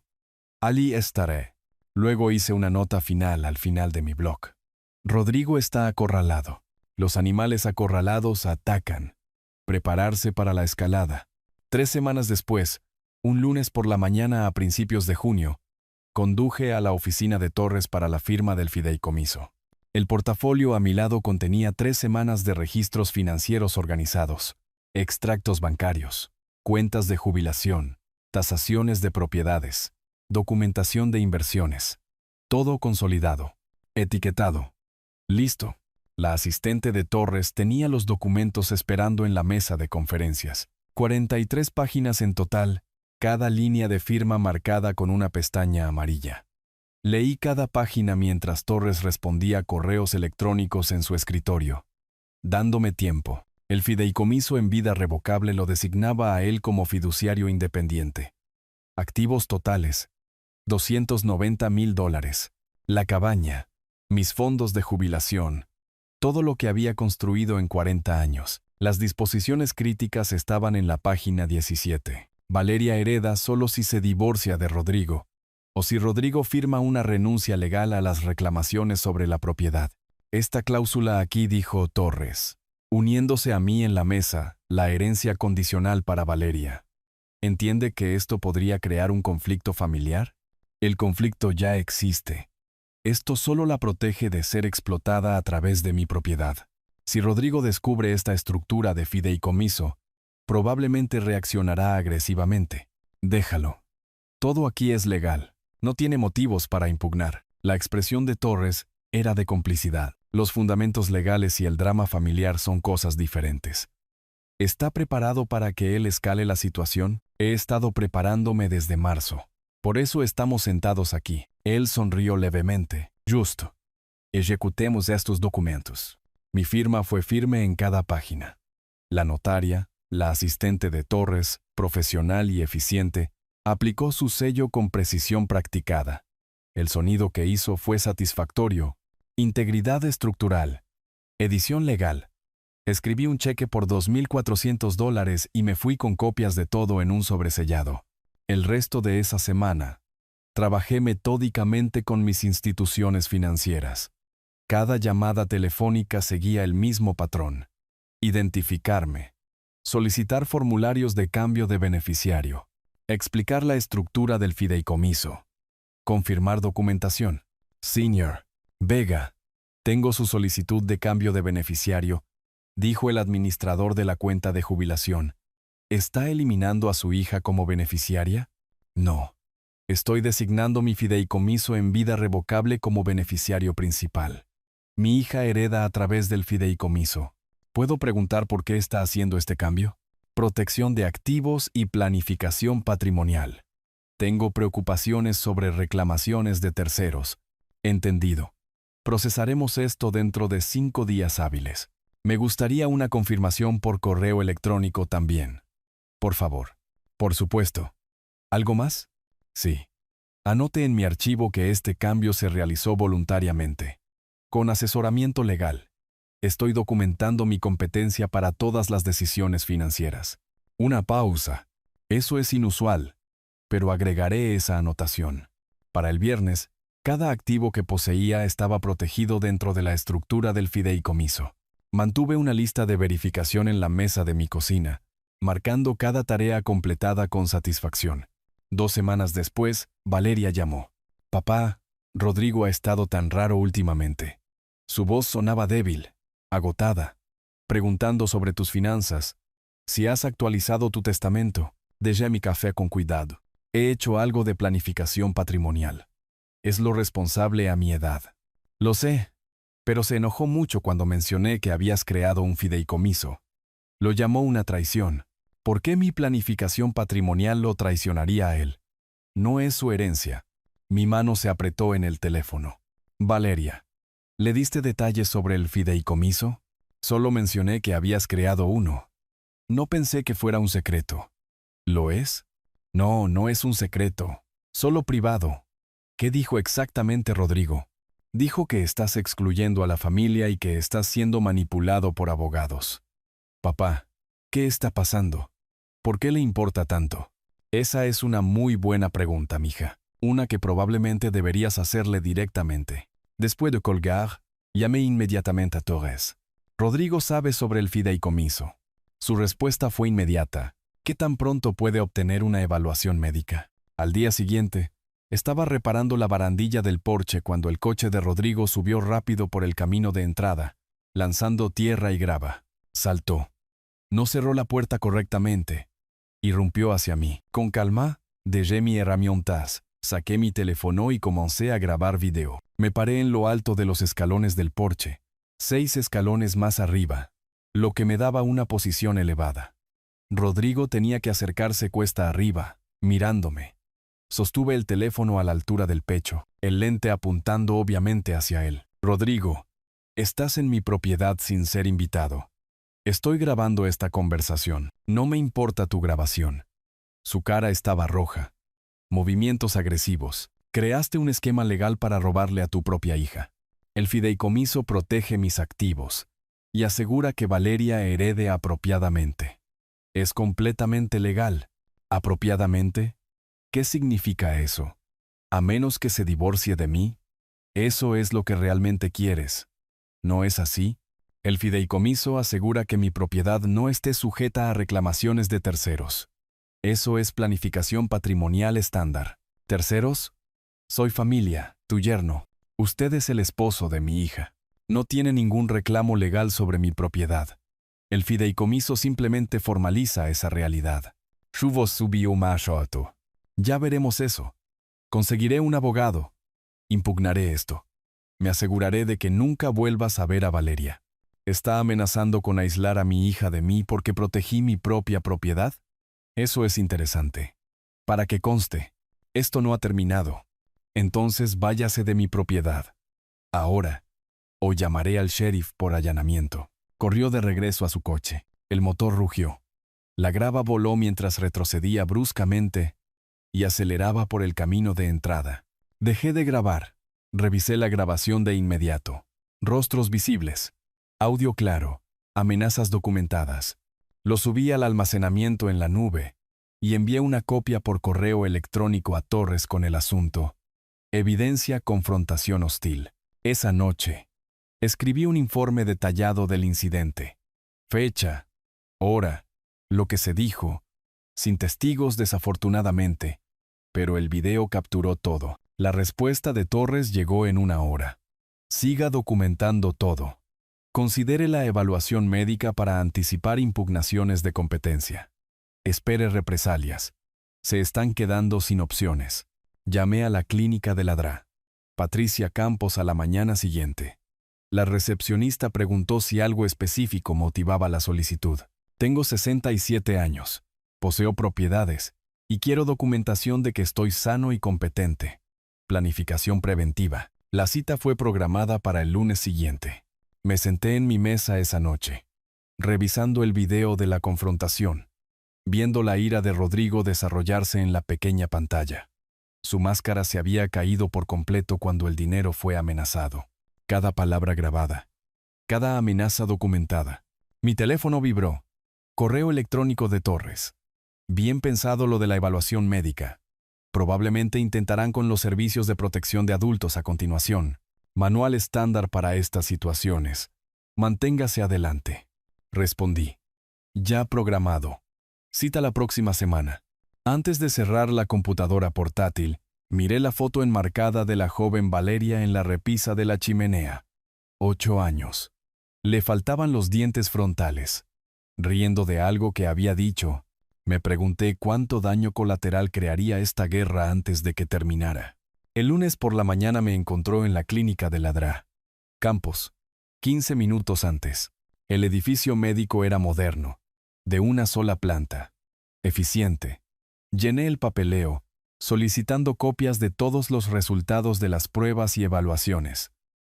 Speaker 1: Allí estaré. Luego hice una nota final al final de mi blog. Rodrigo está acorralado. Los animales acorralados atacan. Prepararse para la escalada. 3 semanas después, un lunes por la mañana a principios de junio, conduje a la oficina de Torres para la firma del fideicomiso. El portafolio a mi lado contenía 3 semanas de registros financieros organizados, extractos bancarios, cuentas de jubilación, tasaciones de propiedades, documentación de inversiones. Todo consolidado, etiquetado. Listo. La asistente de Torres tenía los documentos esperando en la mesa de conferencias. 43 páginas en total, cada línea de firma marcada con una pestaña amarilla. Leí cada página mientras Torres respondía correos electrónicos en su escritorio, dándome tiempo. El fideicomiso en vida revocable lo designaba a él como fiduciario independiente. Activos totales: $290,000. La cabaña, mis fondos de jubilación, todo lo que había construido en 40 años. Las disposiciones críticas estaban en la página 17. Valeria hereda solo si se divorcia de Rodrigo, o si Rodrigo firma una renuncia legal a las reclamaciones sobre la propiedad. Esta cláusula aquí, dijo Torres, uniéndose a mí en la mesa, la herencia condicional para Valeria. ¿Entiende que esto podría crear un conflicto familiar? El conflicto ya existe. Esto solo la protege de ser explotada a través de mi propiedad. Si Rodrigo descubre esta estructura de fideicomiso, probablemente reaccionará agresivamente. Déjalo. Todo aquí es legal. No tiene motivos para impugnar. La expresión de Torres era de complicidad. Los fundamentos legales y el drama familiar son cosas diferentes. ¿Está preparado para que él escale la situación? He estado preparándome desde marzo. Por eso estamos sentados aquí. Él sonrió levemente. Justo. Ejecutemos estos documentos. Mi firma fue firme en cada página. La notaria, la asistente de Torres, profesional y eficiente, aplicó su sello con precisión practicada. El sonido que hizo fue satisfactorio. Integridad estructural. Edición legal. Escribí un cheque por $2,400 y me fui con copias de todo en un sobresellado. El resto de esa semana, trabajé metódicamente con mis instituciones financieras. Cada llamada telefónica seguía el mismo patrón. Identificarme. Solicitar formularios de cambio de beneficiario. Explicar la estructura del fideicomiso. Confirmar documentación. Senior. Vega. Tengo su solicitud de cambio de beneficiario, dijo el administrador de la cuenta de jubilación. ¿Está eliminando a su hija como beneficiaria? No. Estoy designando mi fideicomiso en vida revocable como beneficiario principal. Mi hija hereda a través del fideicomiso. ¿Puedo preguntar por qué está haciendo este cambio? Protección de activos y planificación patrimonial. Tengo preocupaciones sobre reclamaciones de terceros. Entendido. Procesaremos esto dentro de 5 días hábiles. Me gustaría una confirmación por correo electrónico también. Por favor. Por supuesto. ¿Algo más? Sí. Anote en mi archivo que este cambio se realizó voluntariamente. Con asesoramiento legal. Estoy documentando mi competencia para todas las decisiones financieras. Una pausa. Eso es inusual, pero agregaré esa anotación. Para el viernes, cada activo que poseía estaba protegido dentro de la estructura del fideicomiso. Mantuve una lista de verificación en la mesa de mi cocina, marcando cada tarea completada con satisfacción. 2 semanas después, Valeria llamó. Papá, Rodrigo ha estado tan raro últimamente. Su voz sonaba débil, agotada, preguntando sobre tus finanzas. Si has actualizado tu testamento, dejé mi café con cuidado. He hecho algo de planificación patrimonial. Es lo responsable a mi edad. Lo sé, pero se enojó mucho cuando mencioné que habías creado un fideicomiso. Lo llamó una traición. ¿Por qué mi planificación patrimonial lo traicionaría a él? No es su herencia. Mi mano se apretó en el teléfono. Valeria, ¿le diste detalles sobre el fideicomiso? Solo mencioné que habías creado uno. No pensé que fuera un secreto. ¿Lo es? No, no es un secreto. Solo privado. ¿Qué dijo exactamente Rodrigo? Dijo que estás excluyendo a la familia y que estás siendo manipulado por abogados. Papá, ¿qué está pasando? ¿Por qué le importa tanto? Esa es una muy buena pregunta, mija. Una que probablemente deberías hacerle directamente. Después de colgar, llamé inmediatamente a Torres. Rodrigo sabe sobre el fideicomiso. Su respuesta fue inmediata. ¿Qué tan pronto puede obtener una evaluación médica? Al día siguiente, estaba reparando la barandilla del porche cuando el coche de Rodrigo subió rápido por el camino de entrada, lanzando tierra y grava. Saltó. No cerró la puerta correctamente. Irrumpió hacia mí. Con calma, dejé mi herramientas, saqué mi teléfono y comencé a grabar video. Me paré en lo alto de los escalones del porche, 6 escalones más arriba, lo que me daba una posición elevada. Rodrigo tenía que acercarse cuesta arriba, mirándome. Sostuve el teléfono a la altura del pecho, el lente apuntando obviamente hacia él. Rodrigo, estás en mi propiedad sin ser invitado. Estoy grabando esta conversación. No me importa tu grabación. Su cara estaba roja. Movimientos agresivos. Creaste un esquema legal para robarle a tu propia hija. El fideicomiso protege mis activos y asegura que Valeria herede apropiadamente. Es completamente legal. ¿Apropiadamente? ¿Qué significa eso? ¿A menos que se divorcie de mí? Eso es lo que realmente quieres. ¿No es así? El fideicomiso asegura que mi propiedad no esté sujeta a reclamaciones de terceros. Eso es planificación patrimonial estándar. ¿Terceros? Soy familia, tu yerno. Usted es el esposo de mi hija. No tiene ningún reclamo legal sobre mi propiedad. El fideicomiso simplemente formaliza esa realidad. Ya veremos eso. Conseguiré un abogado. Impugnaré esto. Me aseguraré de que nunca vuelvas a ver a Valeria. ¿Está amenazando con aislar a mi hija de mí porque protegí mi propia propiedad? Eso es interesante. Para que conste, esto no ha terminado. Entonces váyase de mi propiedad. Ahora, o llamaré al sheriff por allanamiento. Corrió de regreso a su coche. El motor rugió. La grava voló mientras retrocedía bruscamente y aceleraba por el camino de entrada. Dejé de grabar. Revisé la grabación de inmediato. Rostros visibles. Audio claro. Amenazas documentadas. Lo subí al almacenamiento en la nube y envié una copia por correo electrónico a Torres con el asunto. Evidencia confrontación hostil. Esa noche, escribí un informe detallado del incidente. Fecha, hora, lo que se dijo, sin testigos desafortunadamente, pero el video capturó todo. La respuesta de Torres llegó en 1 hora. Siga documentando todo. Considere la evaluación médica para anticipar impugnaciones de competencia. Espere represalias. Se están quedando sin opciones. Llamé a la clínica de Ladrá. Patricia Campos a la mañana siguiente. La recepcionista preguntó si algo específico motivaba la solicitud. Tengo 67 años. Poseo propiedades y quiero documentación de que estoy sano y competente. Planificación preventiva. La cita fue programada para el lunes siguiente. Me senté en mi mesa esa noche, revisando el video de la confrontación, viendo la ira de Rodrigo desarrollarse en la pequeña pantalla. Su máscara se había caído por completo cuando el dinero fue amenazado. Cada palabra grabada, cada amenaza documentada. Mi teléfono vibró. Correo electrónico de Torres. Bien pensado lo de la evaluación médica. Probablemente intentarán con los servicios de protección de adultos a continuación. Manual estándar para estas situaciones. Manténgase adelante. Respondí. Ya programado. Cita la próxima semana. Antes de cerrar la computadora portátil, miré la foto enmarcada de la joven Valeria en la repisa de la chimenea. 8 años. Le faltaban los dientes frontales. Riendo de algo que había dicho, me pregunté cuánto daño colateral crearía esta guerra antes de que terminara. El lunes por la mañana me encontró en la clínica de Ladrá. Campos. 15 minutos antes. El edificio médico era moderno, de una sola planta. Eficiente. Llené el papeleo, solicitando copias de todos los resultados de las pruebas y evaluaciones.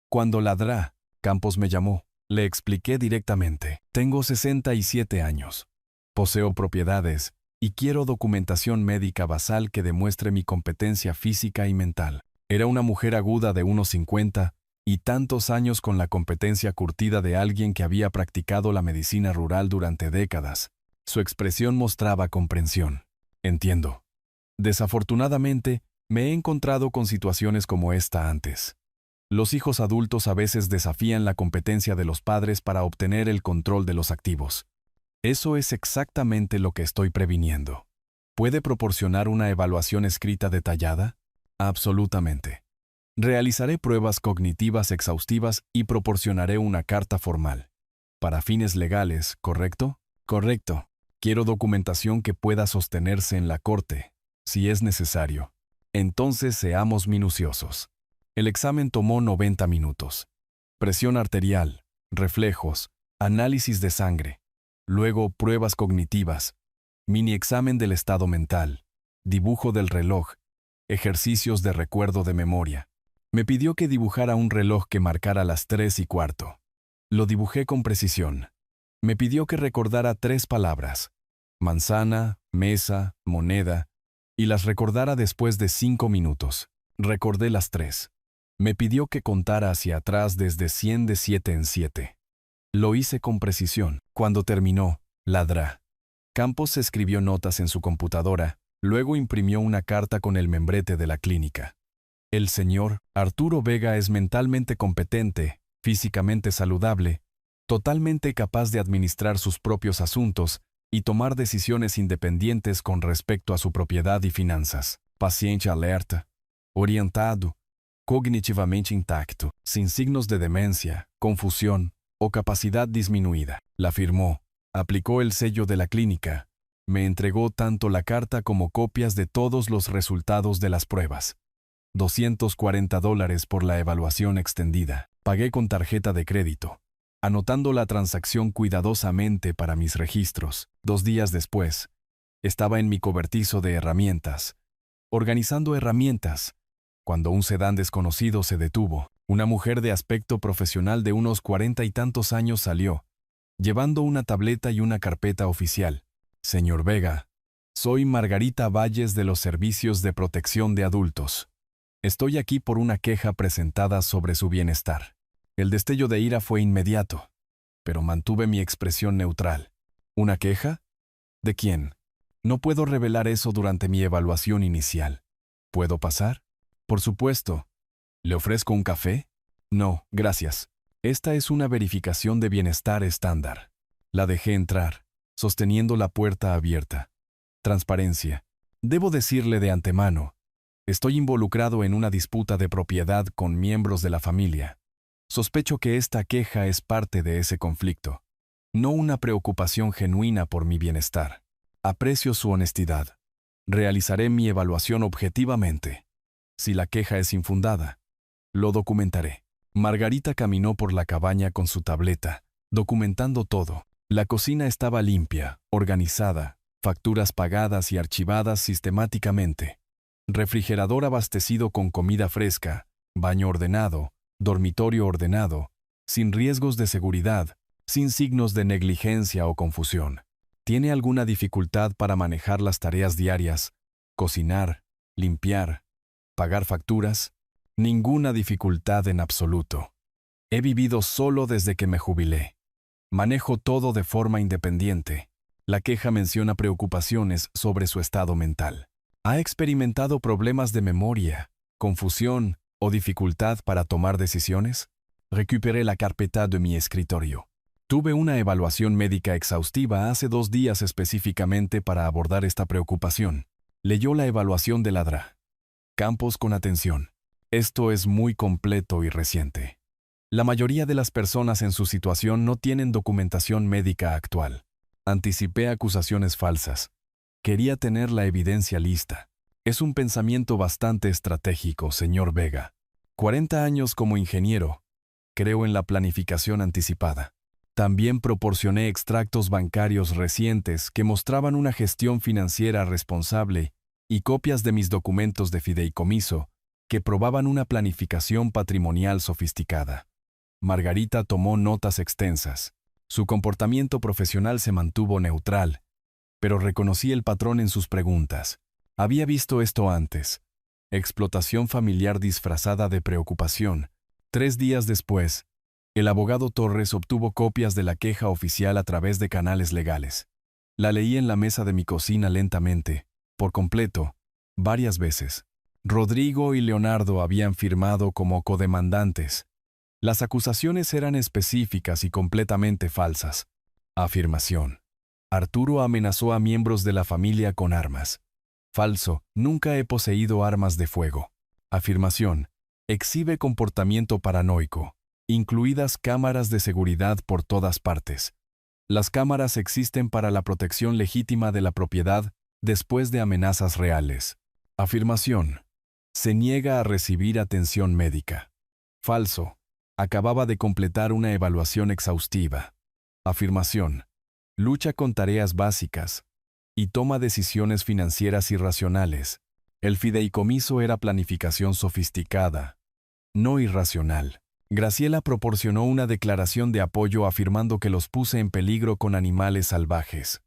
Speaker 1: Cuando Ladrá, Campos me llamó, le expliqué directamente. Tengo 67 años. Poseo propiedades y quiero documentación médica basal que demuestre mi competencia física y mental. Era una mujer aguda de unos 50 y tantos años con la competencia curtida de alguien que había practicado la medicina rural durante décadas. Su expresión mostraba comprensión. Entiendo. Desafortunadamente, me he encontrado con situaciones como esta antes. Los hijos adultos a veces desafían la competencia de los padres para obtener el control de los activos. Eso es exactamente lo que estoy previniendo. ¿Puede proporcionar una evaluación escrita detallada? Absolutamente. Realizaré pruebas cognitivas exhaustivas y proporcionaré una carta formal. Para fines legales, ¿correcto? Correcto. Quiero documentación que pueda sostenerse en la corte, si es necesario. Entonces seamos minuciosos. El examen tomó 90 minutos. Presión arterial, reflejos, análisis de sangre. Luego pruebas cognitivas, mini examen del estado mental, dibujo del reloj, ejercicios de recuerdo de memoria. Me pidió que dibujara un reloj que marcara las 3:15. Lo dibujé con precisión. Me pidió que recordara 3 palabras: manzana, mesa, moneda, y las recordara después de 5 minutos. Recordé las 3. Me pidió que contara hacia atrás desde 100 de 7 en 7. Lo hice con precisión. Cuando terminó, Ladrá. Campos escribió notas en su computadora, luego imprimió una carta con el membrete de la clínica. El señor Arturo Vega es mentalmente competente, físicamente saludable, totalmente capaz de administrar sus propios asuntos y tomar decisiones independientes con respecto a su propiedad y finanzas. Paciente alerta, orientado, cognitivamente intacto, sin signos de demencia, confusión o capacidad disminuida. La firmó, aplicó el sello de la clínica, me entregó tanto la carta como copias de todos los resultados de las pruebas. $240 por la evaluación extendida. Pagué con tarjeta de crédito, anotando la transacción cuidadosamente para mis registros. 2 días después, estaba en mi cobertizo de herramientas, organizando herramientas, cuando un sedán desconocido se detuvo. Una mujer de aspecto profesional de unos 40 y tantos años salió, llevando una tableta y una carpeta oficial. Señor Vega, soy Margarita Valles de los Servicios de Protección de Adultos. Estoy aquí por una queja presentada sobre su bienestar. El destello de ira fue inmediato, pero mantuve mi expresión neutral. ¿Una queja? ¿De quién? No puedo revelar eso durante mi evaluación inicial. ¿Puedo pasar? Por supuesto. ¿Le ofrezco un café? No, gracias. Esta es una verificación de bienestar estándar. La dejé entrar, sosteniendo la puerta abierta. Transparencia. Debo decirle de antemano, estoy involucrado en una disputa de propiedad con miembros de la familia. Sospecho que esta queja es parte de ese conflicto, no una preocupación genuina por mi bienestar. Aprecio su honestidad. Realizaré mi evaluación objetivamente. Si la queja es infundada, lo documentaré. Margarita caminó por la cabaña con su tableta, documentando todo. La cocina estaba limpia, organizada, facturas pagadas y archivadas sistemáticamente. Refrigerador abastecido con comida fresca, baño ordenado, dormitorio ordenado, sin riesgos de seguridad, sin signos de negligencia o confusión. ¿Tiene alguna dificultad para manejar las tareas diarias? Cocinar, limpiar, pagar facturas. Ninguna dificultad en absoluto. He vivido solo desde que me jubilé. Manejo todo de forma independiente. La queja menciona preocupaciones sobre su estado mental. ¿Ha experimentado problemas de memoria, confusión o dificultad para tomar decisiones? Recuperé la carpeta de mi escritorio. Tuve una evaluación médica exhaustiva hace 2 días específicamente para abordar esta preocupación. Leyó la evaluación de la DRA. Campos con atención. Esto es muy completo y reciente. La mayoría de las personas en su situación no tienen documentación médica actual. Anticipé acusaciones falsas. Quería tener la evidencia lista. Es un pensamiento bastante estratégico, señor Vega. 40 años como ingeniero. Creo en la planificación anticipada. También proporcioné extractos bancarios recientes que mostraban una gestión financiera responsable y copias de mis documentos de fideicomiso que probaban una planificación patrimonial sofisticada. Margarita tomó notas extensas. Su comportamiento profesional se mantuvo neutral, pero reconocí el patrón en sus preguntas. Había visto esto antes. Explotación familiar disfrazada de preocupación. 3 días después, el abogado Torres obtuvo copias de la queja oficial a través de canales legales. La leí en la mesa de mi cocina lentamente, por completo, varias veces. Rodrigo y Leonardo habían firmado como codemandantes. Las acusaciones eran específicas y completamente falsas. Afirmación. Arturo amenazó a miembros de la familia con armas. Falso, nunca he poseído armas de fuego. Afirmación. Exhibe comportamiento paranoico, incluidas cámaras de seguridad por todas partes. Las cámaras existen para la protección legítima de la propiedad después de amenazas reales. Afirmación. Se niega a recibir atención médica. Falso. Acababa de completar una evaluación exhaustiva. Afirmación. Lucha con tareas básicas y toma decisiones financieras irracionales. El fideicomiso era planificación sofisticada, no irracional. Graciela proporcionó una declaración de apoyo afirmando que los puse en peligro con animales salvajes.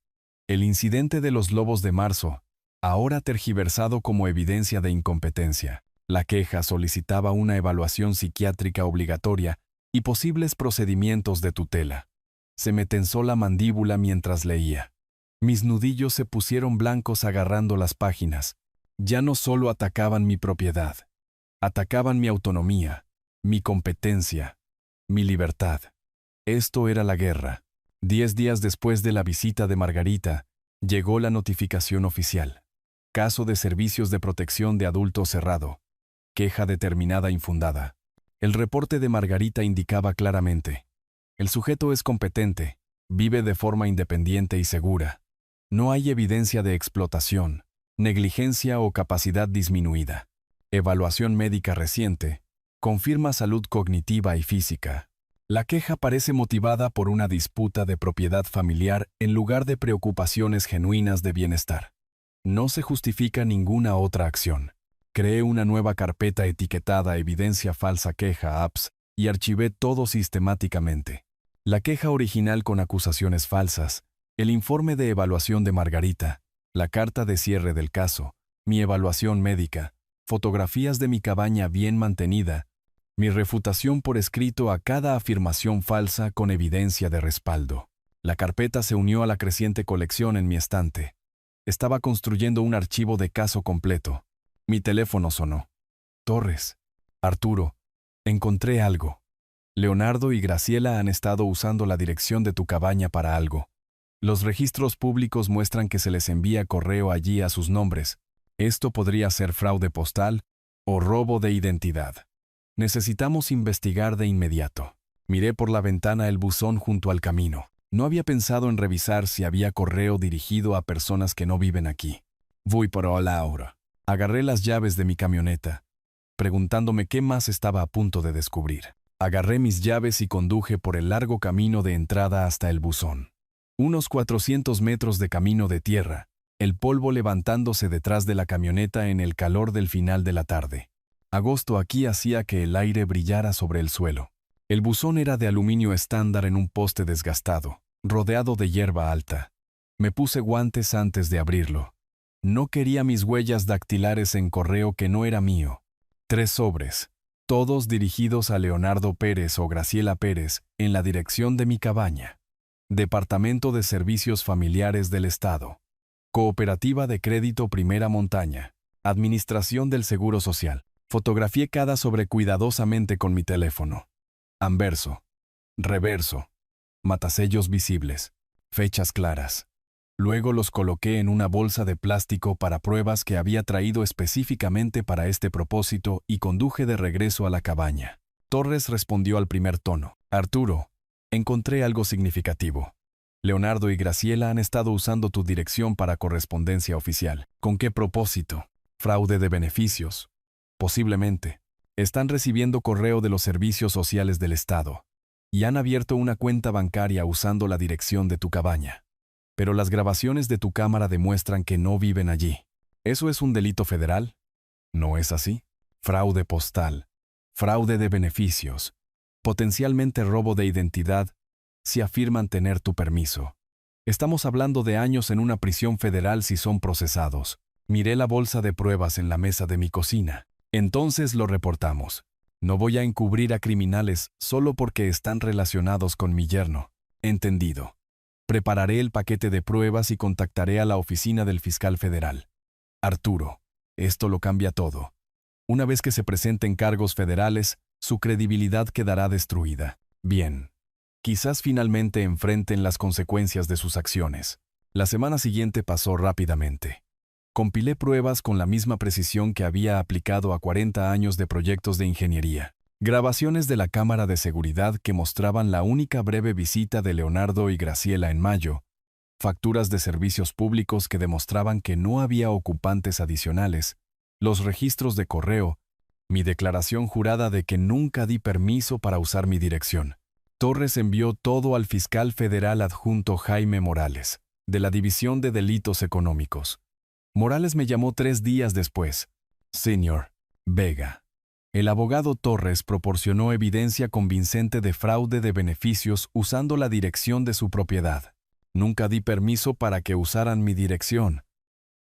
Speaker 1: El incidente de los lobos de marzo, ahora tergiversado como evidencia de incompetencia. La queja solicitaba una evaluación psiquiátrica obligatoria y posibles procedimientos de tutela. Se me tensó la mandíbula mientras leía. Mis nudillos se pusieron blancos agarrando las páginas. Ya no solo atacaban mi propiedad, atacaban mi autonomía, mi competencia, mi libertad. Esto era la guerra. 10 días después de la visita de Margarita, llegó la notificación oficial. Caso de servicios de protección de adultos cerrado. Queja determinada infundada. El reporte de Margarita indicaba claramente: el sujeto es competente, vive de forma independiente y segura. No hay evidencia de explotación, negligencia o capacidad disminuida. Evaluación médica reciente. Confirma salud cognitiva y física. La queja parece motivada por una disputa de propiedad familiar en lugar de preocupaciones genuinas de bienestar. No se justifica ninguna otra acción. Creé una nueva carpeta etiquetada Evidencia falsa queja apps y archivé todo sistemáticamente. La queja original con acusaciones falsas, el informe de evaluación de Margarita, la carta de cierre del caso, mi evaluación médica, fotografías de mi cabaña bien mantenida, mi refutación por escrito a cada afirmación falsa con evidencia de respaldo. La carpeta se unió a la creciente colección en mi estante. Estaba construyendo un archivo de caso completo. Mi teléfono sonó. Torres. Arturo. Encontré algo. Leonardo y Graciela han estado usando la dirección de tu cabaña para algo. Los registros públicos muestran que se les envía correo allí a sus nombres. Esto podría ser fraude postal o robo de identidad. Necesitamos investigar de inmediato. Miré por la ventana el buzón junto al camino. No había pensado en revisar si había correo dirigido a personas que no viven aquí. Voy por ahora. Agarré las llaves de mi camioneta, preguntándome qué más estaba a punto de descubrir. Agarré mis llaves y conduje por el largo camino de entrada hasta el buzón. Unos 400 metros de camino de tierra, el polvo levantándose detrás de la camioneta en el calor del final de la tarde. Agosto aquí hacía que el aire brillara sobre el suelo. El buzón era de aluminio estándar en un poste desgastado, rodeado de hierba alta. Me puse guantes antes de abrirlo. No quería mis huellas dactilares en correo que no era mío. 3 sobres, todos dirigidos a Leonardo Pérez o Graciela Pérez, en la dirección de mi cabaña. Departamento de Servicios Familiares del Estado. Cooperativa de Crédito Primera Montaña. Administración del Seguro Social. Fotografié cada sobre cuidadosamente con mi teléfono. Anverso. Reverso. Matasellos visibles. Fechas claras. Luego los coloqué en una bolsa de plástico para pruebas que había traído específicamente para este propósito y conduje de regreso a la cabaña. Torres respondió al primer tono. Arturo, encontré algo significativo. Leonardo y Graciela han estado usando tu dirección para correspondencia oficial. ¿Con qué propósito? Fraude de beneficios. Posiblemente. Están recibiendo correo de los servicios sociales del Estado y han abierto una cuenta bancaria usando la dirección de tu cabaña. Pero las grabaciones de tu cámara demuestran que no viven allí. ¿Eso es un delito federal? ¿No es así? Fraude postal, fraude de beneficios, potencialmente robo de identidad si afirman tener tu permiso. Estamos hablando de años en una prisión federal si son procesados. Miré la bolsa de pruebas en la mesa de mi cocina. Entonces lo reportamos. No voy a encubrir a criminales solo porque están relacionados con mi yerno. Entendido. Prepararé el paquete de pruebas y contactaré a la oficina del fiscal federal. Arturo, esto lo cambia todo. Una vez que se presenten cargos federales, su credibilidad quedará destruida. Bien. Quizás finalmente enfrenten las consecuencias de sus acciones. La semana siguiente pasó rápidamente. Compilé pruebas con la misma precisión que había aplicado a 40 años de proyectos de ingeniería. Grabaciones de la cámara de seguridad que mostraban la única breve visita de Leonardo y Graciela en mayo, facturas de servicios públicos que demostraban que no había ocupantes adicionales, los registros de correo, mi declaración jurada de que nunca di permiso para usar mi dirección. Torres envió todo al fiscal federal adjunto Jaime Morales, de la División de Delitos Económicos. Morales me llamó 3 días después. Señor Vega. El abogado Torres proporcionó evidencia convincente de fraude de beneficios usando la dirección de su propiedad. Nunca di permiso para que usaran mi dirección.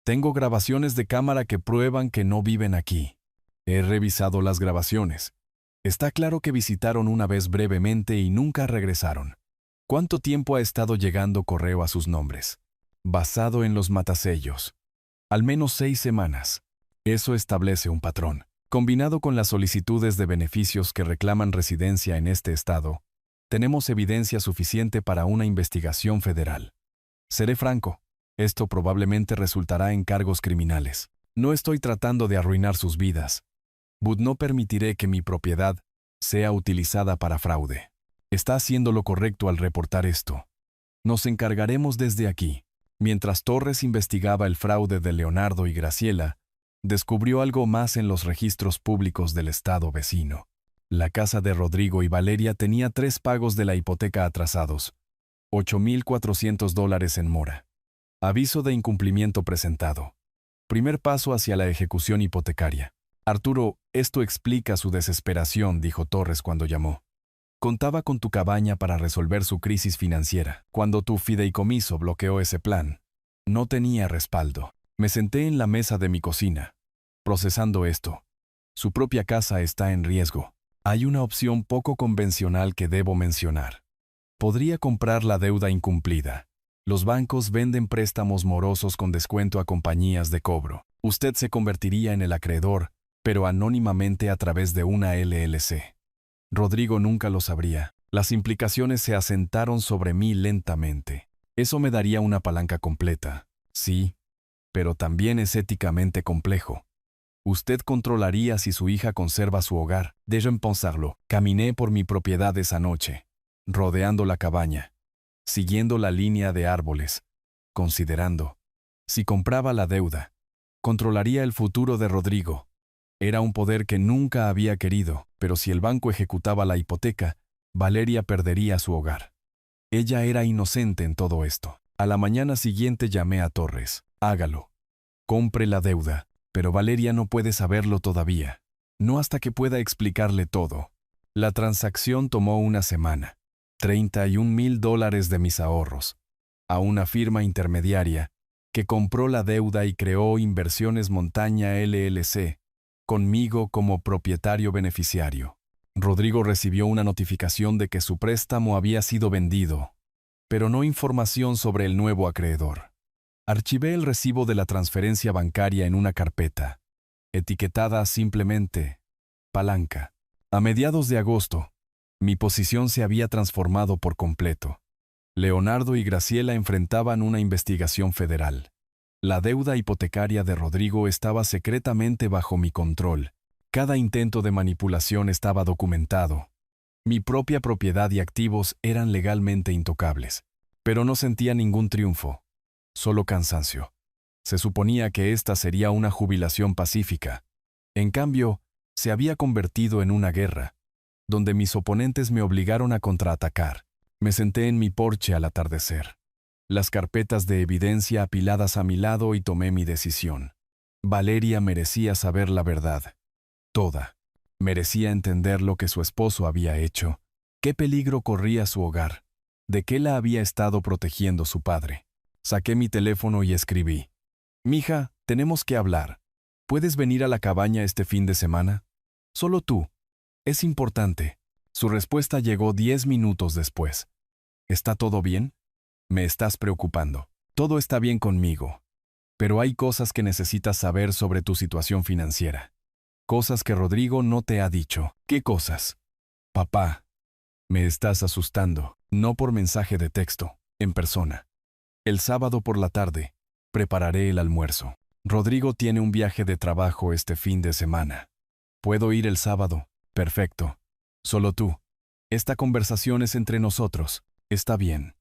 Speaker 1: Tengo grabaciones de cámara que prueban que no viven aquí. He revisado las grabaciones. Está claro que visitaron una vez brevemente y nunca regresaron. ¿Cuánto tiempo ha estado llegando correo a sus nombres? Basado en los matasellos. Al menos 6 semanas. Eso establece un patrón. Combinado con las solicitudes de beneficios que reclaman residencia en este estado, tenemos evidencia suficiente para una investigación federal. Seré franco, esto probablemente resultará en cargos criminales. No estoy tratando de arruinar sus vidas, but no permitiré que mi propiedad sea utilizada para fraude. Está haciendo lo correcto al reportar esto. Nos encargaremos desde aquí. Mientras Torres investigaba el fraude de Leonardo y Graciela, descubrió algo más en los registros públicos del estado vecino. La casa de Rodrigo y Valeria tenía 3 pagos de la hipoteca atrasados, $8,400 en mora. Aviso de incumplimiento presentado. Primer paso hacia la ejecución hipotecaria. Arturo, esto explica su desesperación, dijo Torres cuando llamó. Contaba con tu cabaña para resolver su crisis financiera. Cuando tu fideicomiso bloqueó ese plan, no tenía respaldo. Me senté en la mesa de mi cocina, procesando esto. Su propia casa está en riesgo. Hay una opción poco convencional que debo mencionar. Podría comprar la deuda incumplida. Los bancos venden préstamos morosos con descuento a compañías de cobro. Usted se convertiría en el acreedor, pero anónimamente a través de una LLC. Rodrigo nunca lo sabría. Las implicaciones se asentaron sobre mí lentamente. Eso me daría una palanca completa. Sí, pero también es éticamente complejo. Usted controlaría si su hija conserva su hogar. Déjeme pensarlo. Caminé por mi propiedad esa noche, rodeando la cabaña, siguiendo la línea de árboles, considerando. Si compraba la deuda, controlaría el futuro de Rodrigo. Era un poder que nunca había querido, pero si el banco ejecutaba la hipoteca, Valeria perdería su hogar. Ella era inocente en todo esto. A la mañana siguiente llamé a Torres. Hágalo. Compre la deuda, pero Valeria no puede saberlo todavía. No hasta que pueda explicarle todo. La transacción tomó una semana. $31,000 de mis ahorros, a una firma intermediaria que compró la deuda y creó Inversiones Montaña LLC, conmigo como propietario beneficiario. Rodrigo recibió una notificación de que su préstamo había sido vendido, pero no información sobre el nuevo acreedor. Archivé el recibo de la transferencia bancaria en una carpeta, etiquetada simplemente palanca. A mediados de agosto, mi posición se había transformado por completo. Leonardo y Graciela enfrentaban una investigación federal. La deuda hipotecaria de Rodrigo estaba secretamente bajo mi control. Cada intento de manipulación estaba documentado. Mi propia propiedad y activos eran legalmente intocables. Pero no sentía ningún triunfo, solo cansancio. Se suponía que esta sería una jubilación pacífica. En cambio, se había convertido en una guerra, donde mis oponentes me obligaron a contraatacar. Me senté en mi porche al atardecer, las carpetas de evidencia apiladas a mi lado y tomé mi decisión. Valeria merecía saber la verdad. Toda. Merecía entender lo que su esposo había hecho, qué peligro corría su hogar, de qué la había estado protegiendo su padre. Saqué mi teléfono y escribí. Mija, tenemos que hablar. ¿Puedes venir a la cabaña este fin de semana? Solo tú. Es importante. Su respuesta llegó 10 minutos después. ¿Está todo bien? Me estás preocupando. Todo está bien conmigo. Pero hay cosas que necesitas saber sobre tu situación financiera. Cosas que Rodrigo no te ha dicho. ¿Qué cosas? Papá, me estás asustando. No por mensaje de texto, en persona. El sábado por la tarde, prepararé el almuerzo. Rodrigo tiene un viaje de trabajo este fin de semana. ¿Puedo ir el sábado? Perfecto. Solo tú. Esta conversación es entre nosotros. Está bien.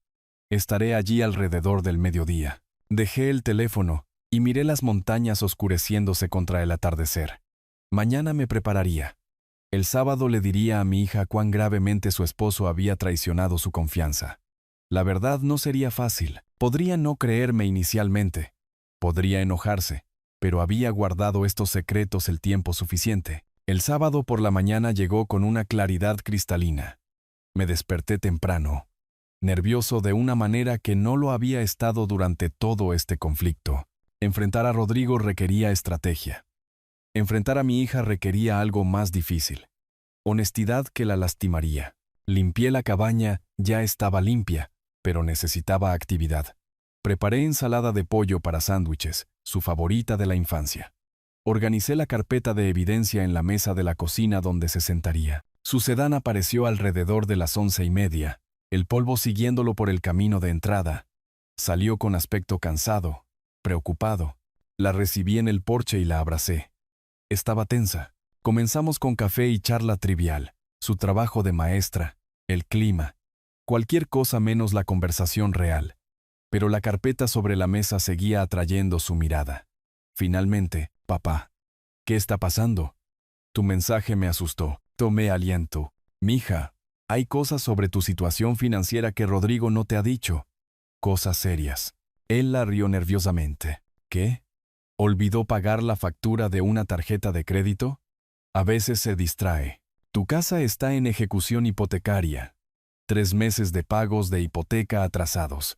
Speaker 1: Estaré allí alrededor del mediodía. Dejé el teléfono y miré las montañas oscureciéndose contra el atardecer. Mañana me prepararía. El sábado le diría a mi hija cuán gravemente su esposo había traicionado su confianza. La verdad no sería fácil. Podría no creerme inicialmente. Podría enojarse, pero había guardado estos secretos el tiempo suficiente. El sábado por la mañana llegó con una claridad cristalina. Me desperté temprano, nervioso de una manera que no lo había estado durante todo este conflicto. Enfrentar a Rodrigo requería estrategia. Enfrentar a mi hija requería algo más difícil. Honestidad que la lastimaría. Limpié la cabaña, ya estaba limpia, pero necesitaba actividad. Preparé ensalada de pollo para sándwiches, su favorita de la infancia. Organicé la carpeta de evidencia en la mesa de la cocina donde se sentaría. Su sedán apareció alrededor de las 11:30, el polvo siguiéndolo por el camino de entrada. Salió con aspecto cansado, preocupado. La recibí en el porche y la abracé. Estaba tensa. Comenzamos con café y charla trivial, su trabajo de maestra, el clima, cualquier cosa menos la conversación real. Pero la carpeta sobre la mesa seguía atrayendo su mirada. Finalmente, Papá, ¿qué está pasando? Tu mensaje me asustó. Tomé aliento. Mija, hay cosas sobre tu situación financiera que Rodrigo no te ha dicho. Cosas serias. Él la rió nerviosamente. ¿Qué? ¿Olvidó pagar la factura de una tarjeta de crédito? A veces se distrae. Tu casa está en ejecución hipotecaria. 3 meses de pagos de hipoteca atrasados.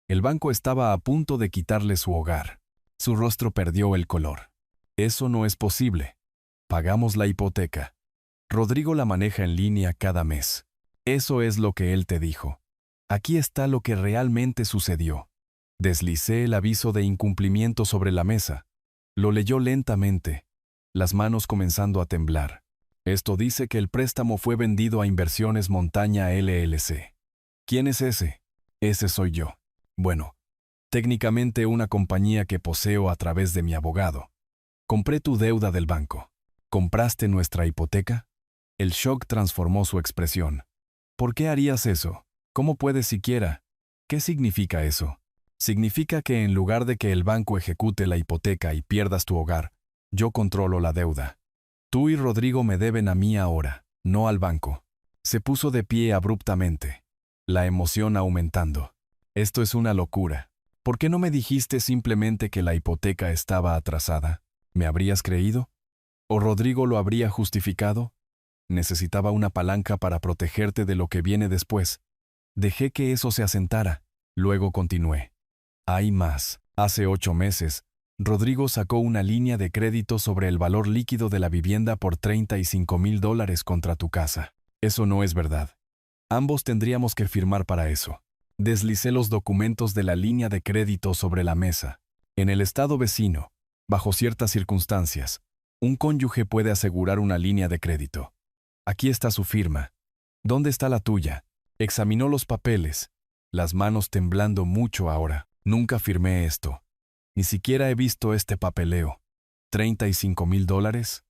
Speaker 1: El banco estaba a punto de quitarle su hogar. Su rostro perdió el color. Eso no es posible. Pagamos la hipoteca. Rodrigo la maneja en línea cada mes. Eso es lo que él te dijo. Aquí está lo que realmente sucedió. Deslicé el aviso de incumplimiento sobre la mesa. Lo leyó lentamente, las manos comenzando a temblar. Esto dice que el préstamo fue vendido a Inversiones Montaña LLC. ¿Quién es ese? Ese soy yo. Bueno, técnicamente una compañía que poseo a través de mi abogado. Compré tu deuda del banco. ¿Compraste nuestra hipoteca? El shock transformó su expresión. ¿Por qué harías eso? ¿Cómo puedes siquiera? ¿Qué significa eso? Significa que en lugar de que el banco ejecute la hipoteca y pierdas tu hogar, yo controlo la deuda. Tú y Rodrigo me deben a mí ahora, no al banco. Se puso de pie abruptamente, la emoción aumentando. Esto es una locura. ¿Por qué no me dijiste simplemente que la hipoteca estaba atrasada? ¿Me habrías creído? ¿O Rodrigo lo habría justificado? Necesitaba una palanca para protegerte de lo que viene después. Dejé que eso se asentara. Luego continué. Hay más. Hace 8 meses, Rodrigo sacó una línea de crédito sobre el valor líquido de la vivienda por $35,000 contra tu casa. Eso no es verdad. Ambos tendríamos que firmar para eso. Deslicé los documentos de la línea de crédito sobre la mesa. En el estado vecino, bajo ciertas circunstancias, un cónyuge puede asegurar una línea de crédito. Aquí está su firma. ¿Dónde está la tuya? Examinó los papeles, las manos temblando mucho ahora. Nunca firmé esto. Ni siquiera he visto este papeleo. $35,000.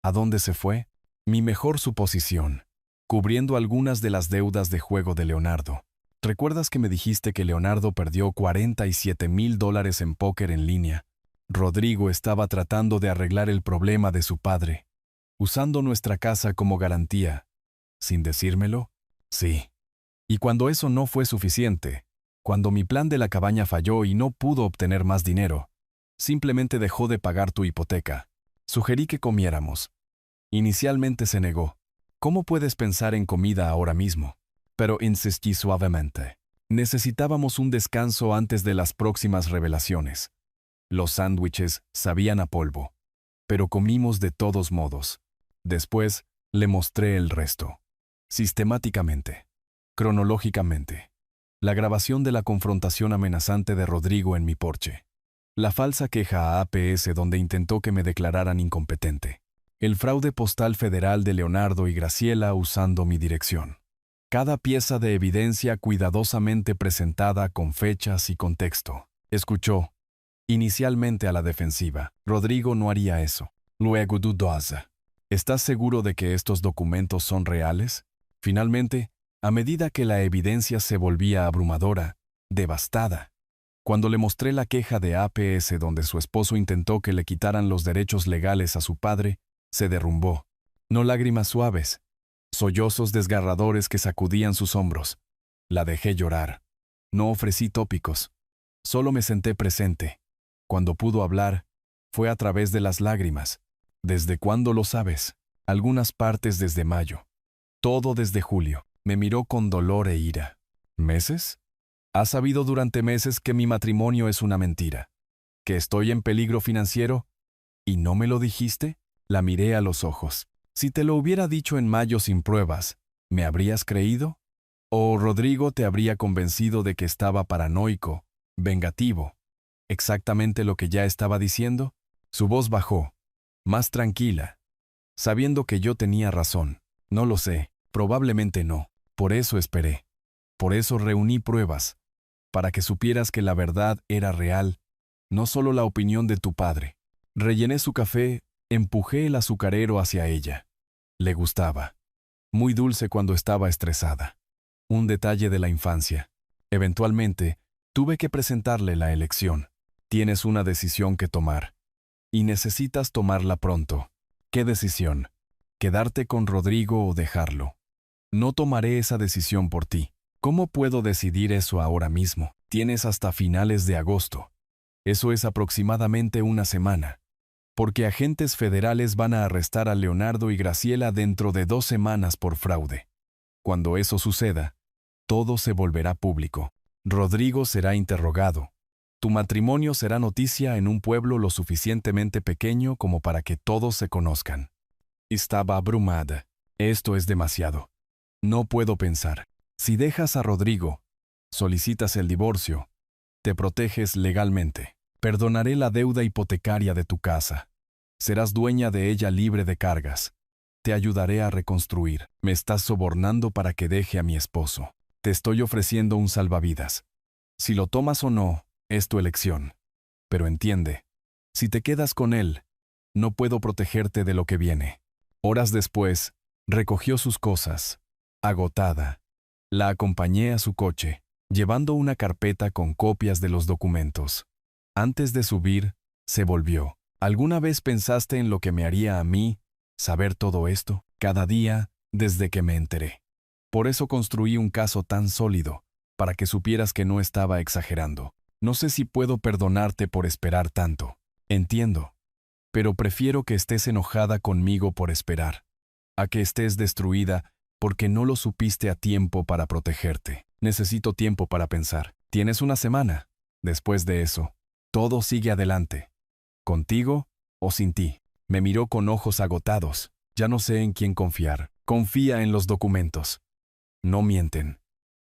Speaker 1: ¿A dónde se fue? Mi mejor suposición. Cubriendo algunas de las deudas de juego de Leonardo. ¿Recuerdas que me dijiste que Leonardo perdió $47,000 en póker en línea? Rodrigo estaba tratando de arreglar el problema de su padre, usando nuestra casa como garantía. ¿Sin decírmelo? Sí. Y cuando eso no fue suficiente, cuando mi plan de la cabaña falló y no pudo obtener más dinero, simplemente dejó de pagar tu hipoteca. Sugerí que comiéramos. Inicialmente se negó. ¿Cómo puedes pensar en comida ahora mismo? Pero insistí suavemente. Necesitábamos un descanso antes de las próximas revelaciones. Los sándwiches sabían a polvo, pero comimos de todos modos. Después, le mostré el resto. Sistemáticamente. Cronológicamente. La grabación de la confrontación amenazante de Rodrigo en mi porche. La falsa queja a APS donde intentó que me declararan incompetente. El fraude postal federal de Leonardo y Graciela usando mi dirección. Cada pieza de evidencia cuidadosamente presentada con fechas y contexto. Escuchó. Inicialmente a la defensiva. Rodrigo no haría eso. Luego dudosa. ¿Estás seguro de que estos documentos son reales? Finalmente, a medida que la evidencia se volvía abrumadora, devastada. Cuando le mostré la queja de APS donde su esposo intentó que le quitaran los derechos legales a su padre, se derrumbó. No lágrimas suaves, sollozos desgarradores que sacudían sus hombros. La dejé llorar. No ofrecí tópicos. Solo me senté presente. Cuando pudo hablar, fue a través de las lágrimas. ¿Desde cuándo lo sabes? Algunas partes desde mayo. Todo desde julio. Me miró con dolor e ira. ¿Meses? Has sabido durante meses que mi matrimonio es una mentira. ¿Que estoy en peligro financiero? ¿Y no me lo dijiste? La miré a los ojos. Si te lo hubiera dicho en mayo sin pruebas, ¿me habrías creído? ¿O Rodrigo te habría convencido de que estaba paranoico, vengativo? ¿Exactamente lo que ya estaba diciendo? Su voz bajó, más tranquila, sabiendo que yo tenía razón. No lo sé, probablemente no. Por eso esperé. Por eso reuní pruebas, para que supieras que la verdad era real, no solo la opinión de tu padre. Rellené su café, empujé el azucarero hacia ella. Le gustaba. Muy dulce cuando estaba estresada. Un detalle de la infancia. Eventualmente, tuve que presentarle la elección. Tienes una decisión que tomar. y necesitas tomarla pronto. ¿Qué decisión? ¿Quedarte con Rodrigo o dejarlo? No tomaré esa decisión por ti. ¿Cómo puedo decidir eso ahora mismo? Tienes hasta finales de agosto. Eso es aproximadamente una semana. Porque agentes federales van a arrestar a Leonardo y Graciela dentro de 2 semanas por fraude. Cuando eso suceda, todo se volverá público. Rodrigo será interrogado. Tu matrimonio será noticia en un pueblo lo suficientemente pequeño como para que todos se conozcan. Estaba abrumada. Esto es demasiado. No puedo pensar. Si dejas a Rodrigo, solicitas el divorcio, te proteges legalmente. Perdonaré la deuda hipotecaria de tu casa. Serás dueña de ella libre de cargas. Te ayudaré a reconstruir. Me estás sobornando para que deje a mi esposo. Te estoy ofreciendo un salvavidas. Si lo tomas o no, es tu elección. Pero entiende, si te quedas con él, no puedo protegerte de lo que viene. Horas después, recogió sus cosas. Agotada, la acompañé a su coche, llevando una carpeta con copias de los documentos. Antes de subir, se volvió. ¿Alguna vez pensaste en lo que me haría a mí saber todo esto? Cada día, desde que me enteré. Por eso construí un caso tan sólido, para que supieras que no estaba exagerando. No sé si puedo perdonarte por esperar tanto. Entiendo. Pero prefiero que estés enojada conmigo por esperar, a que estés destruida porque no lo supiste a tiempo para protegerte. Necesito tiempo para pensar. Tienes una semana. Después de eso, todo sigue adelante. ¿Contigo o sin ti? Me miró con ojos agotados. Ya no sé en quién confiar. Confía en los documentos. No mienten.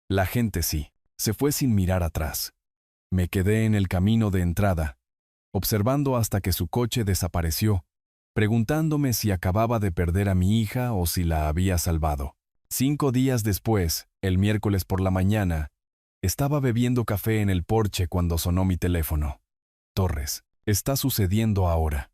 Speaker 1: La gente sí. Se fue sin mirar atrás. Me quedé en el camino de entrada, observando hasta que su coche desapareció, preguntándome si acababa de perder a mi hija o si la había salvado. 5 días después, el miércoles por la mañana, estaba bebiendo café en el porche cuando sonó mi teléfono. Torres, está sucediendo ahora.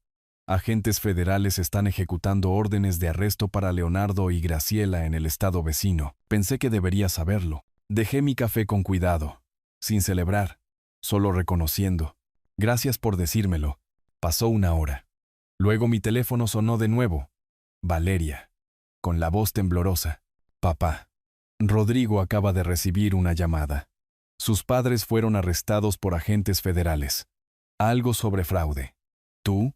Speaker 1: Agentes federales están ejecutando órdenes de arresto para Leonardo y Graciela en el estado vecino. Pensé que debería saberlo. Dejé mi café con cuidado, sin celebrar, solo reconociendo. Gracias por decírmelo. Pasó 1 hora. Luego mi teléfono sonó de nuevo. Valeria, con la voz temblorosa. Papá. Rodrigo acaba de recibir una llamada. Sus padres fueron arrestados por agentes federales. Algo sobre fraude. ¿Tú?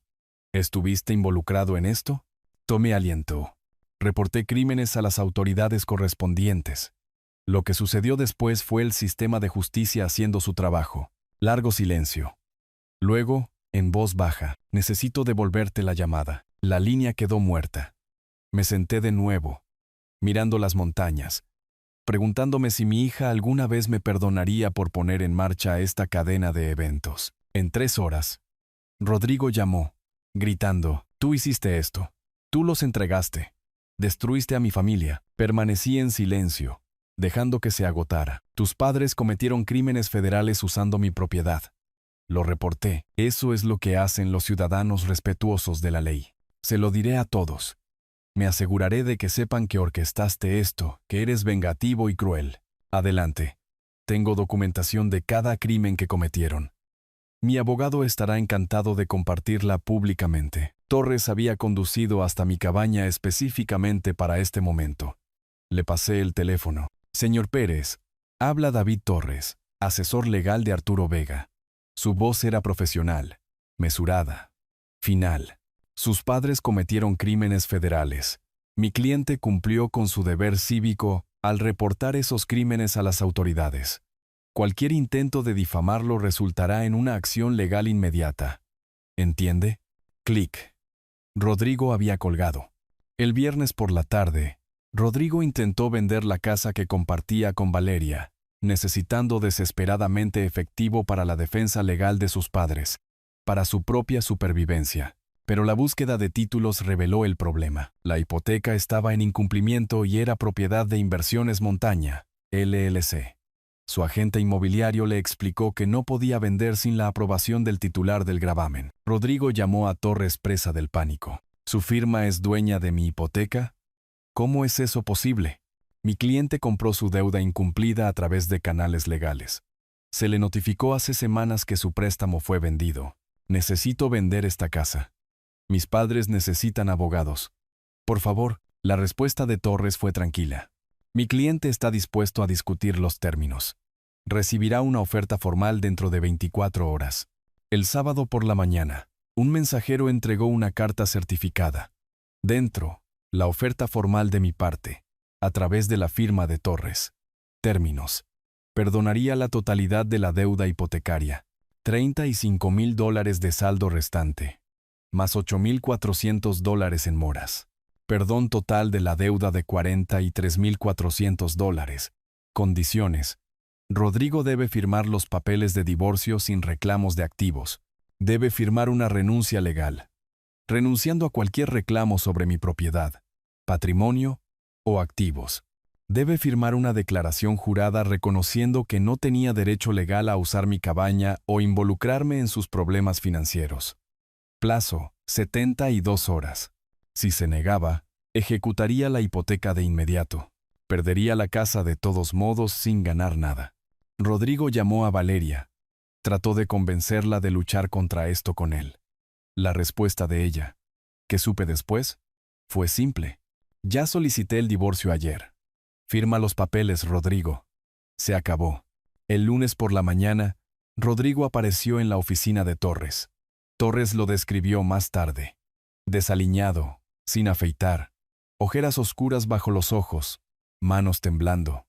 Speaker 1: ¿Estuviste involucrado en esto? Tomé aliento. Reporté crímenes a las autoridades correspondientes. Lo que sucedió después fue el sistema de justicia haciendo su trabajo. Largo silencio. Luego, en voz baja, necesito devolverte la llamada. La línea quedó muerta. Me senté de nuevo, mirando las montañas, preguntándome si mi hija alguna vez me perdonaría por poner en marcha esta cadena de eventos. En 3 horas, Rodrigo llamó, gritando, «Tú hiciste esto. Tú los entregaste. Destruiste a mi familia». Permanecí en silencio, dejando que se agotara. «Tus padres cometieron crímenes federales usando mi propiedad». Lo reporté. Eso es lo que hacen los ciudadanos respetuosos de la ley. Se lo diré a todos. Me aseguraré de que sepan que orquestaste esto, que eres vengativo y cruel. Adelante. Tengo documentación de cada crimen que cometieron. Mi abogado estará encantado de compartirla públicamente. Torres había conducido hasta mi cabaña específicamente para este momento. Le pasé el teléfono. «Señor Pérez, habla David Torres, asesor legal de Arturo Vega». Su voz era profesional, mesurada, final. Sus padres cometieron crímenes federales. Mi cliente cumplió con su deber cívico al reportar esos crímenes a las autoridades. Cualquier intento de difamarlo resultará en una acción legal inmediata. ¿Entiende? Clic. Rodrigo había colgado. El viernes por la tarde, Rodrigo intentó vender la casa que compartía con Valeria, necesitando desesperadamente efectivo para la defensa legal de sus padres, para su propia supervivencia. Pero la búsqueda de títulos reveló el problema. La hipoteca estaba en incumplimiento y era propiedad de Inversiones Montaña, LLC. Su agente inmobiliario le explicó que no podía vender sin la aprobación del titular del gravamen. Rodrigo llamó a Torres presa del pánico. ¿Su firma es dueña de mi hipoteca? ¿Cómo es eso posible? Mi cliente compró su deuda incumplida a través de canales legales. Se le notificó hace semanas que su préstamo fue vendido. Necesito vender esta casa. Mis padres necesitan abogados. Por favor, la respuesta de Torres fue tranquila. Mi cliente está dispuesto a discutir los términos. Recibirá una oferta formal dentro de 24 horas. El sábado por la mañana, un mensajero entregó una carta certificada. Dentro, la oferta formal de mi parte, a través de la firma de Torres. Términos. Perdonaría la totalidad de la deuda hipotecaria. $35,000 de saldo restante, más $8,400 en moras. Perdón total de la deuda de $43,400. Condiciones. Rodrigo debe firmar los papeles de divorcio sin reclamos de activos. Debe firmar una renuncia legal, renunciando a cualquier reclamo sobre mi propiedad, patrimonio o activos. Debe firmar una declaración jurada reconociendo que no tenía derecho legal a usar mi cabaña o involucrarme en sus problemas financieros. Plazo, 72 horas. Si se negaba, ejecutaría la hipoteca de inmediato. Perdería la casa de todos modos sin ganar nada. Rodrigo llamó a Valeria. Trató de convencerla de luchar contra esto con él. La respuesta de ella, que supe después, fue simple. Ya solicité el divorcio ayer. Firma los papeles, Rodrigo. Se acabó. El lunes por la mañana, Rodrigo apareció en la oficina de Torres. Torres lo describió más tarde. Desaliñado, sin afeitar, ojeras oscuras bajo los ojos, manos temblando.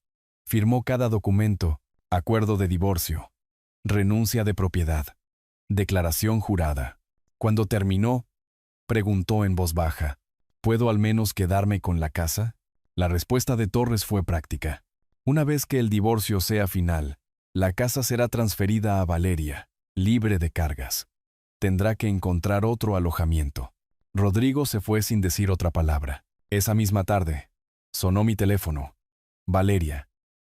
Speaker 1: Firmó cada documento, acuerdo de divorcio, renuncia de propiedad, declaración jurada. Cuando terminó, preguntó en voz baja, ¿puedo al menos quedarme con la casa? La respuesta de Torres fue práctica. Una vez que el divorcio sea final, la casa será transferida a Valeria, libre de cargas. Tendrá que encontrar otro alojamiento. Rodrigo se fue sin decir otra palabra. Esa misma tarde, sonó mi teléfono. Valeria.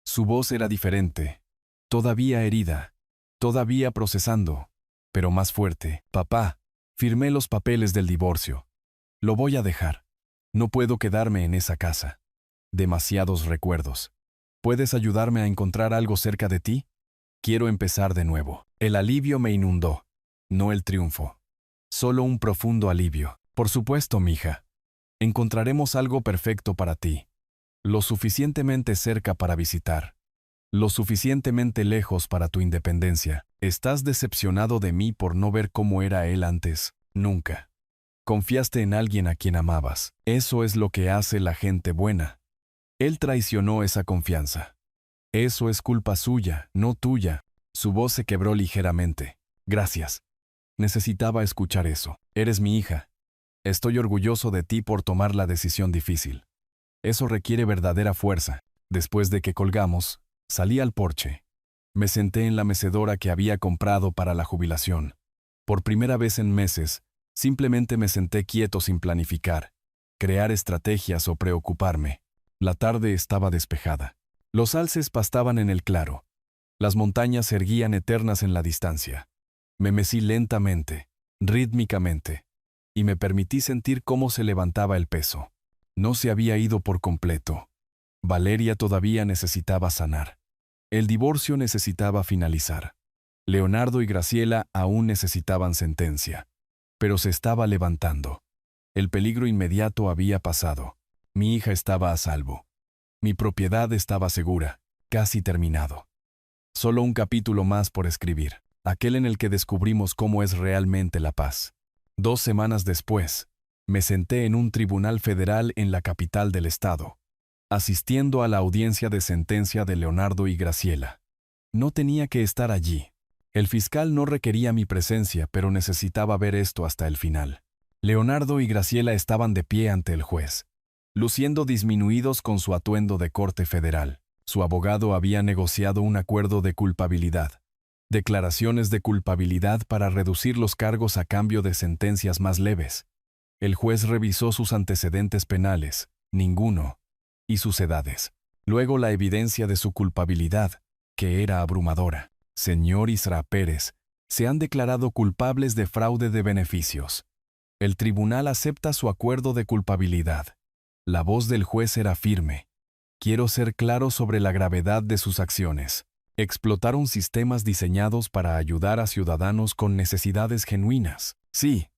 Speaker 1: Su voz era diferente, todavía herida, todavía procesando, pero más fuerte. Papá, firmé los papeles del divorcio. Lo voy a dejar. No puedo quedarme en esa casa. Demasiados recuerdos. ¿Puedes ayudarme a encontrar algo cerca de ti? Quiero empezar de nuevo. El alivio me inundó, no el triunfo. Solo un profundo alivio. Por supuesto, mija. Encontraremos algo perfecto para ti. Lo suficientemente cerca para visitar. Lo suficientemente lejos para tu independencia. ¿Estás decepcionado de mí por no ver cómo era él antes? Nunca. Confiaste en alguien a quien amabas. Eso es lo que hace la gente buena. Él traicionó esa confianza. Eso es culpa suya, no tuya. Su voz se quebró ligeramente. Gracias. Necesitaba escuchar eso. Eres mi hija. Estoy orgulloso de ti por tomar la decisión difícil. Eso requiere verdadera fuerza. Después de que colgamos, salí al porche. Me senté en la mecedora que había comprado para la jubilación. Por primera vez en meses, simplemente me senté quieto sin planificar, crear estrategias o preocuparme. La tarde estaba despejada. Los alces pastaban en el claro. Las montañas se erguían eternas en la distancia. Me mecí lentamente, rítmicamente, y me permití sentir cómo se levantaba el peso. No se había ido por completo. Valeria todavía necesitaba sanar. El divorcio necesitaba finalizar. Leonardo y Graciela aún necesitaban sentencia. Pero se estaba levantando. El peligro inmediato había pasado. Mi hija estaba a salvo. Mi propiedad estaba segura, casi terminado. Solo un capítulo más por escribir, aquel en el que descubrimos cómo es realmente la paz. 2 semanas después, me senté en un tribunal federal en la capital del estado, asistiendo a la audiencia de sentencia de Leonardo y Graciela. No tenía que estar allí. El fiscal no requería mi presencia, pero necesitaba ver esto hasta el final. Leonardo y Graciela estaban de pie ante el juez, luciendo disminuidos con su atuendo de corte federal. Su abogado había negociado un acuerdo de culpabilidad. Declaraciones de culpabilidad para reducir los cargos a cambio de sentencias más leves. El juez revisó sus antecedentes penales, ninguno, y sus edades. Luego la evidencia de su culpabilidad, que era abrumadora. Señor Isra Pérez, se han declarado culpables de fraude de beneficios. El tribunal acepta su acuerdo de culpabilidad. La voz del juez era firme. Quiero ser claro sobre la gravedad de sus acciones. Explotaron sistemas diseñados para ayudar a ciudadanos con necesidades genuinas. Sí,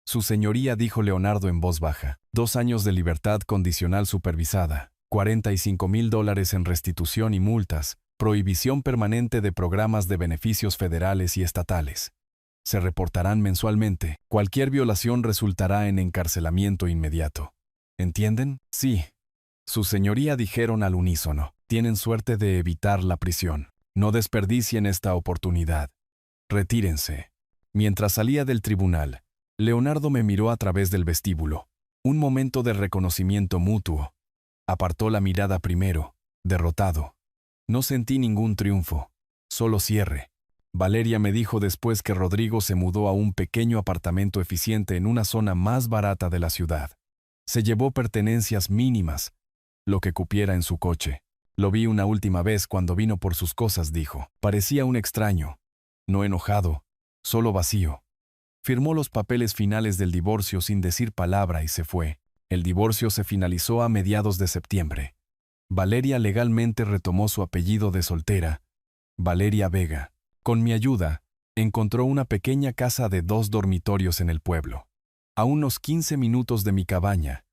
Speaker 1: su señoría, dijo Leonardo en voz baja. 2 años de libertad condicional supervisada, $45,000 en restitución y multas, prohibición permanente de programas de beneficios federales y estatales. Se reportarán mensualmente. Cualquier violación resultará en encarcelamiento inmediato. ¿Entienden? Sí. Su señoría, dijeron al unísono. Tienen suerte de evitar la prisión. No desperdicien esta oportunidad. Retírense. Mientras salía del tribunal, Leonardo me miró a través del vestíbulo. Un momento de reconocimiento mutuo. Apartó la mirada primero, derrotado. No sentí ningún triunfo, solo cierre. Valeria me dijo después que Rodrigo se mudó a un pequeño apartamento eficiente en una zona más barata de la ciudad. Se llevó pertenencias mínimas, lo que cupiera en su coche. Lo vi una última vez cuando vino por sus cosas, dijo. Parecía un extraño, no enojado, solo vacío. Firmó los papeles finales del divorcio sin decir palabra y se fue. El divorcio se finalizó a mediados de septiembre. Valeria legalmente retomó su apellido de soltera, Valeria Vega. Con mi ayuda, encontró una pequeña casa de 2 dormitorios en el pueblo, a unos 15 minutos de mi cabaña.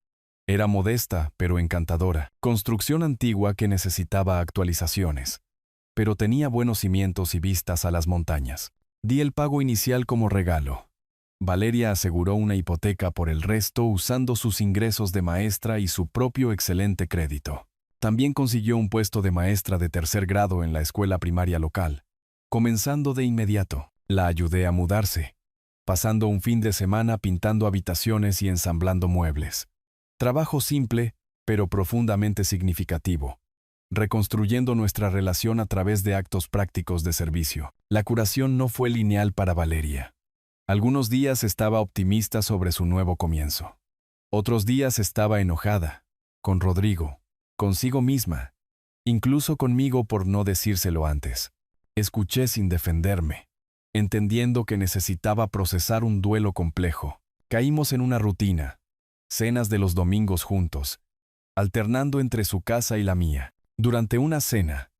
Speaker 1: Era modesta, pero encantadora. Construcción antigua que necesitaba actualizaciones, pero tenía buenos cimientos y vistas a las montañas. Di el pago inicial como regalo. Valeria aseguró una hipoteca por el resto usando sus ingresos de maestra y su propio excelente crédito. También consiguió un puesto de maestra de 3er grado en la escuela primaria local. Comenzando de inmediato, la ayudé a mudarse, pasando un fin de semana pintando habitaciones y ensamblando muebles. Trabajo simple, pero profundamente significativo, reconstruyendo nuestra relación a través de actos prácticos de servicio. La curación no fue lineal para Valeria. Algunos días estaba optimista sobre su nuevo comienzo. Otros días estaba enojada, con Rodrigo, consigo misma, incluso conmigo por no decírselo antes. Escuché sin defenderme, entendiendo que necesitaba procesar un duelo complejo. Caímos en una rutina, cenas de los domingos juntos, alternando entre su casa y la mía. Durante una cena,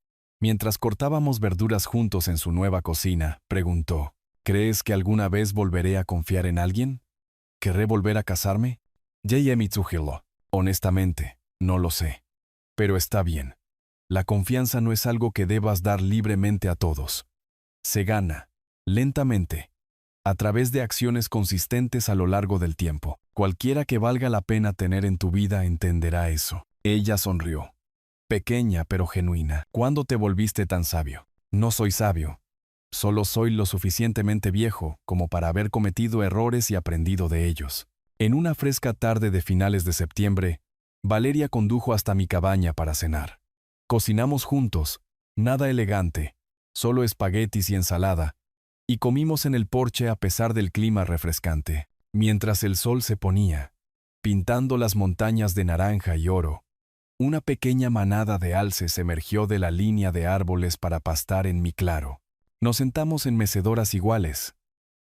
Speaker 1: mientras cortábamos verduras juntos en su nueva cocina, preguntó, ¿crees que alguna vez volveré a confiar en alguien? ¿Querré volver a casarme? Mitsuhiro. Honestamente, no lo sé. Pero está bien. La confianza no es algo que debas dar libremente a todos. Se gana, lentamente, a través de acciones consistentes a lo largo del tiempo. Cualquiera que valga la pena tener en tu vida entenderá eso. Ella sonrió. Pequeña pero genuina. ¿Cuándo te volviste tan sabio? No soy sabio. Solo soy lo suficientemente viejo como para haber cometido errores y aprendido de ellos. En una fresca tarde de finales de septiembre, Valeria condujo hasta mi cabaña para cenar. Cocinamos juntos, nada elegante, solo espaguetis y ensalada, y comimos en el porche a pesar del clima refrescante. Mientras el sol se ponía, pintando las montañas de naranja y oro, una pequeña manada de alces emergió de la línea de árboles para pastar en mi claro. Nos sentamos en mecedoras iguales.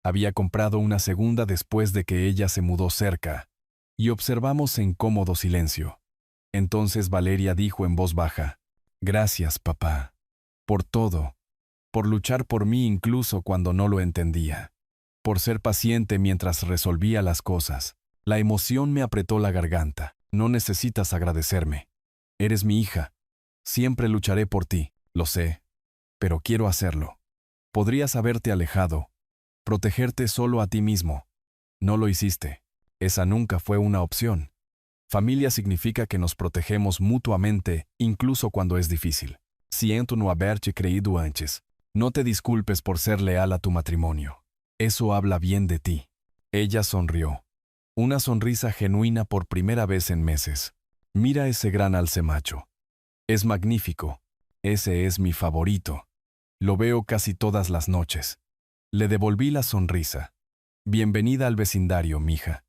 Speaker 1: Había comprado una segunda después de que ella se mudó cerca, y observamos en cómodo silencio. Entonces Valeria dijo en voz baja, «Gracias, papá, por todo, por luchar por mí incluso cuando no lo entendía, por ser paciente mientras resolvía las cosas». La emoción me apretó la garganta. «No necesitas agradecerme. Eres mi hija. Siempre lucharé por ti, lo sé, pero quiero hacerlo. Podrías haberte alejado, protegerte solo a ti mismo. No lo hiciste. Esa nunca fue una opción. Familia significa que nos protegemos mutuamente, incluso cuando es difícil. Siento no haberte creído antes. No te disculpes por ser leal a tu matrimonio. Eso habla bien de ti». Ella sonrió. Una sonrisa genuina por primera vez en meses. «Mira ese gran alce macho. Es magnífico. Ese es mi favorito. Lo veo casi todas las noches». Le devolví la sonrisa. «Bienvenida al vecindario, mija.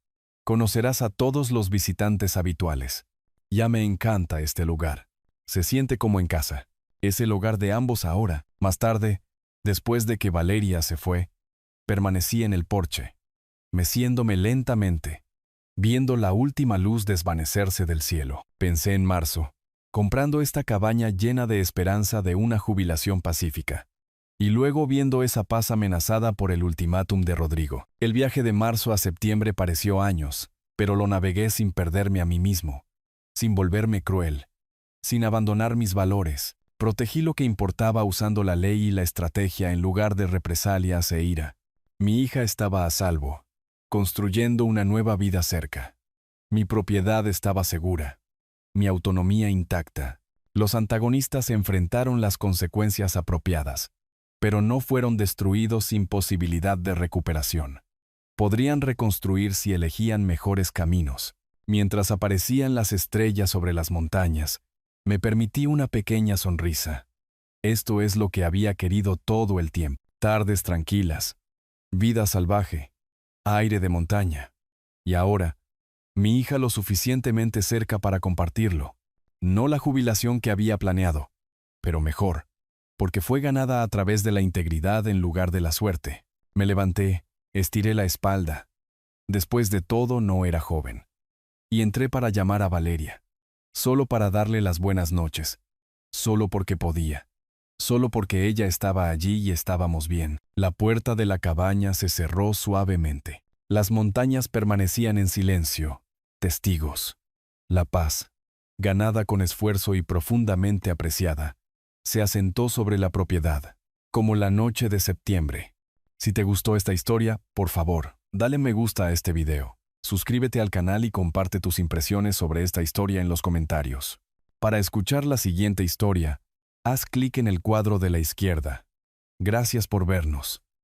Speaker 1: Conocerás a todos los visitantes habituales. Ya me encanta este lugar. Se siente como en casa. Es el hogar de ambos ahora». Más tarde, después de que Valeria se fue, permanecí en el porche, meciéndome lentamente, viendo la última luz desvanecerse del cielo. Pensé en marzo, comprando esta cabaña llena de esperanza de una jubilación pacífica. Y luego viendo esa paz amenazada por el ultimátum de Rodrigo. El viaje de marzo a septiembre pareció años, pero lo navegué sin perderme a mí mismo, sin volverme cruel, sin abandonar mis valores. Protegí lo que importaba usando la ley y la estrategia en lugar de represalias e ira. Mi hija estaba a salvo, construyendo una nueva vida cerca. Mi propiedad estaba segura, mi autonomía intacta. Los antagonistas enfrentaron las consecuencias apropiadas, pero no fueron destruidos sin posibilidad de recuperación. Podrían reconstruir si elegían mejores caminos. Mientras aparecían las estrellas sobre las montañas, me permití una pequeña sonrisa. Esto es lo que había querido todo el tiempo. Tardes tranquilas, vida salvaje, aire de montaña. Y ahora, mi hija lo suficientemente cerca para compartirlo. No la jubilación que había planeado, pero mejor, porque fue ganada a través de la integridad en lugar de la suerte. Me levanté, estiré la espalda. Después de todo, no era joven. Y entré para llamar a Valeria, solo para darle las buenas noches, solo porque podía, solo porque ella estaba allí y estábamos bien. La puerta de la cabaña se cerró suavemente. Las montañas permanecían en silencio, testigos. La paz, ganada con esfuerzo y profundamente apreciada, se asentó sobre la propiedad, como la noche de septiembre. Si te gustó esta historia, por favor, dale me gusta a este video. Suscríbete al canal y comparte tus impresiones sobre esta historia en los comentarios. Para escuchar la siguiente historia, haz clic en el cuadro de la izquierda. Gracias por vernos.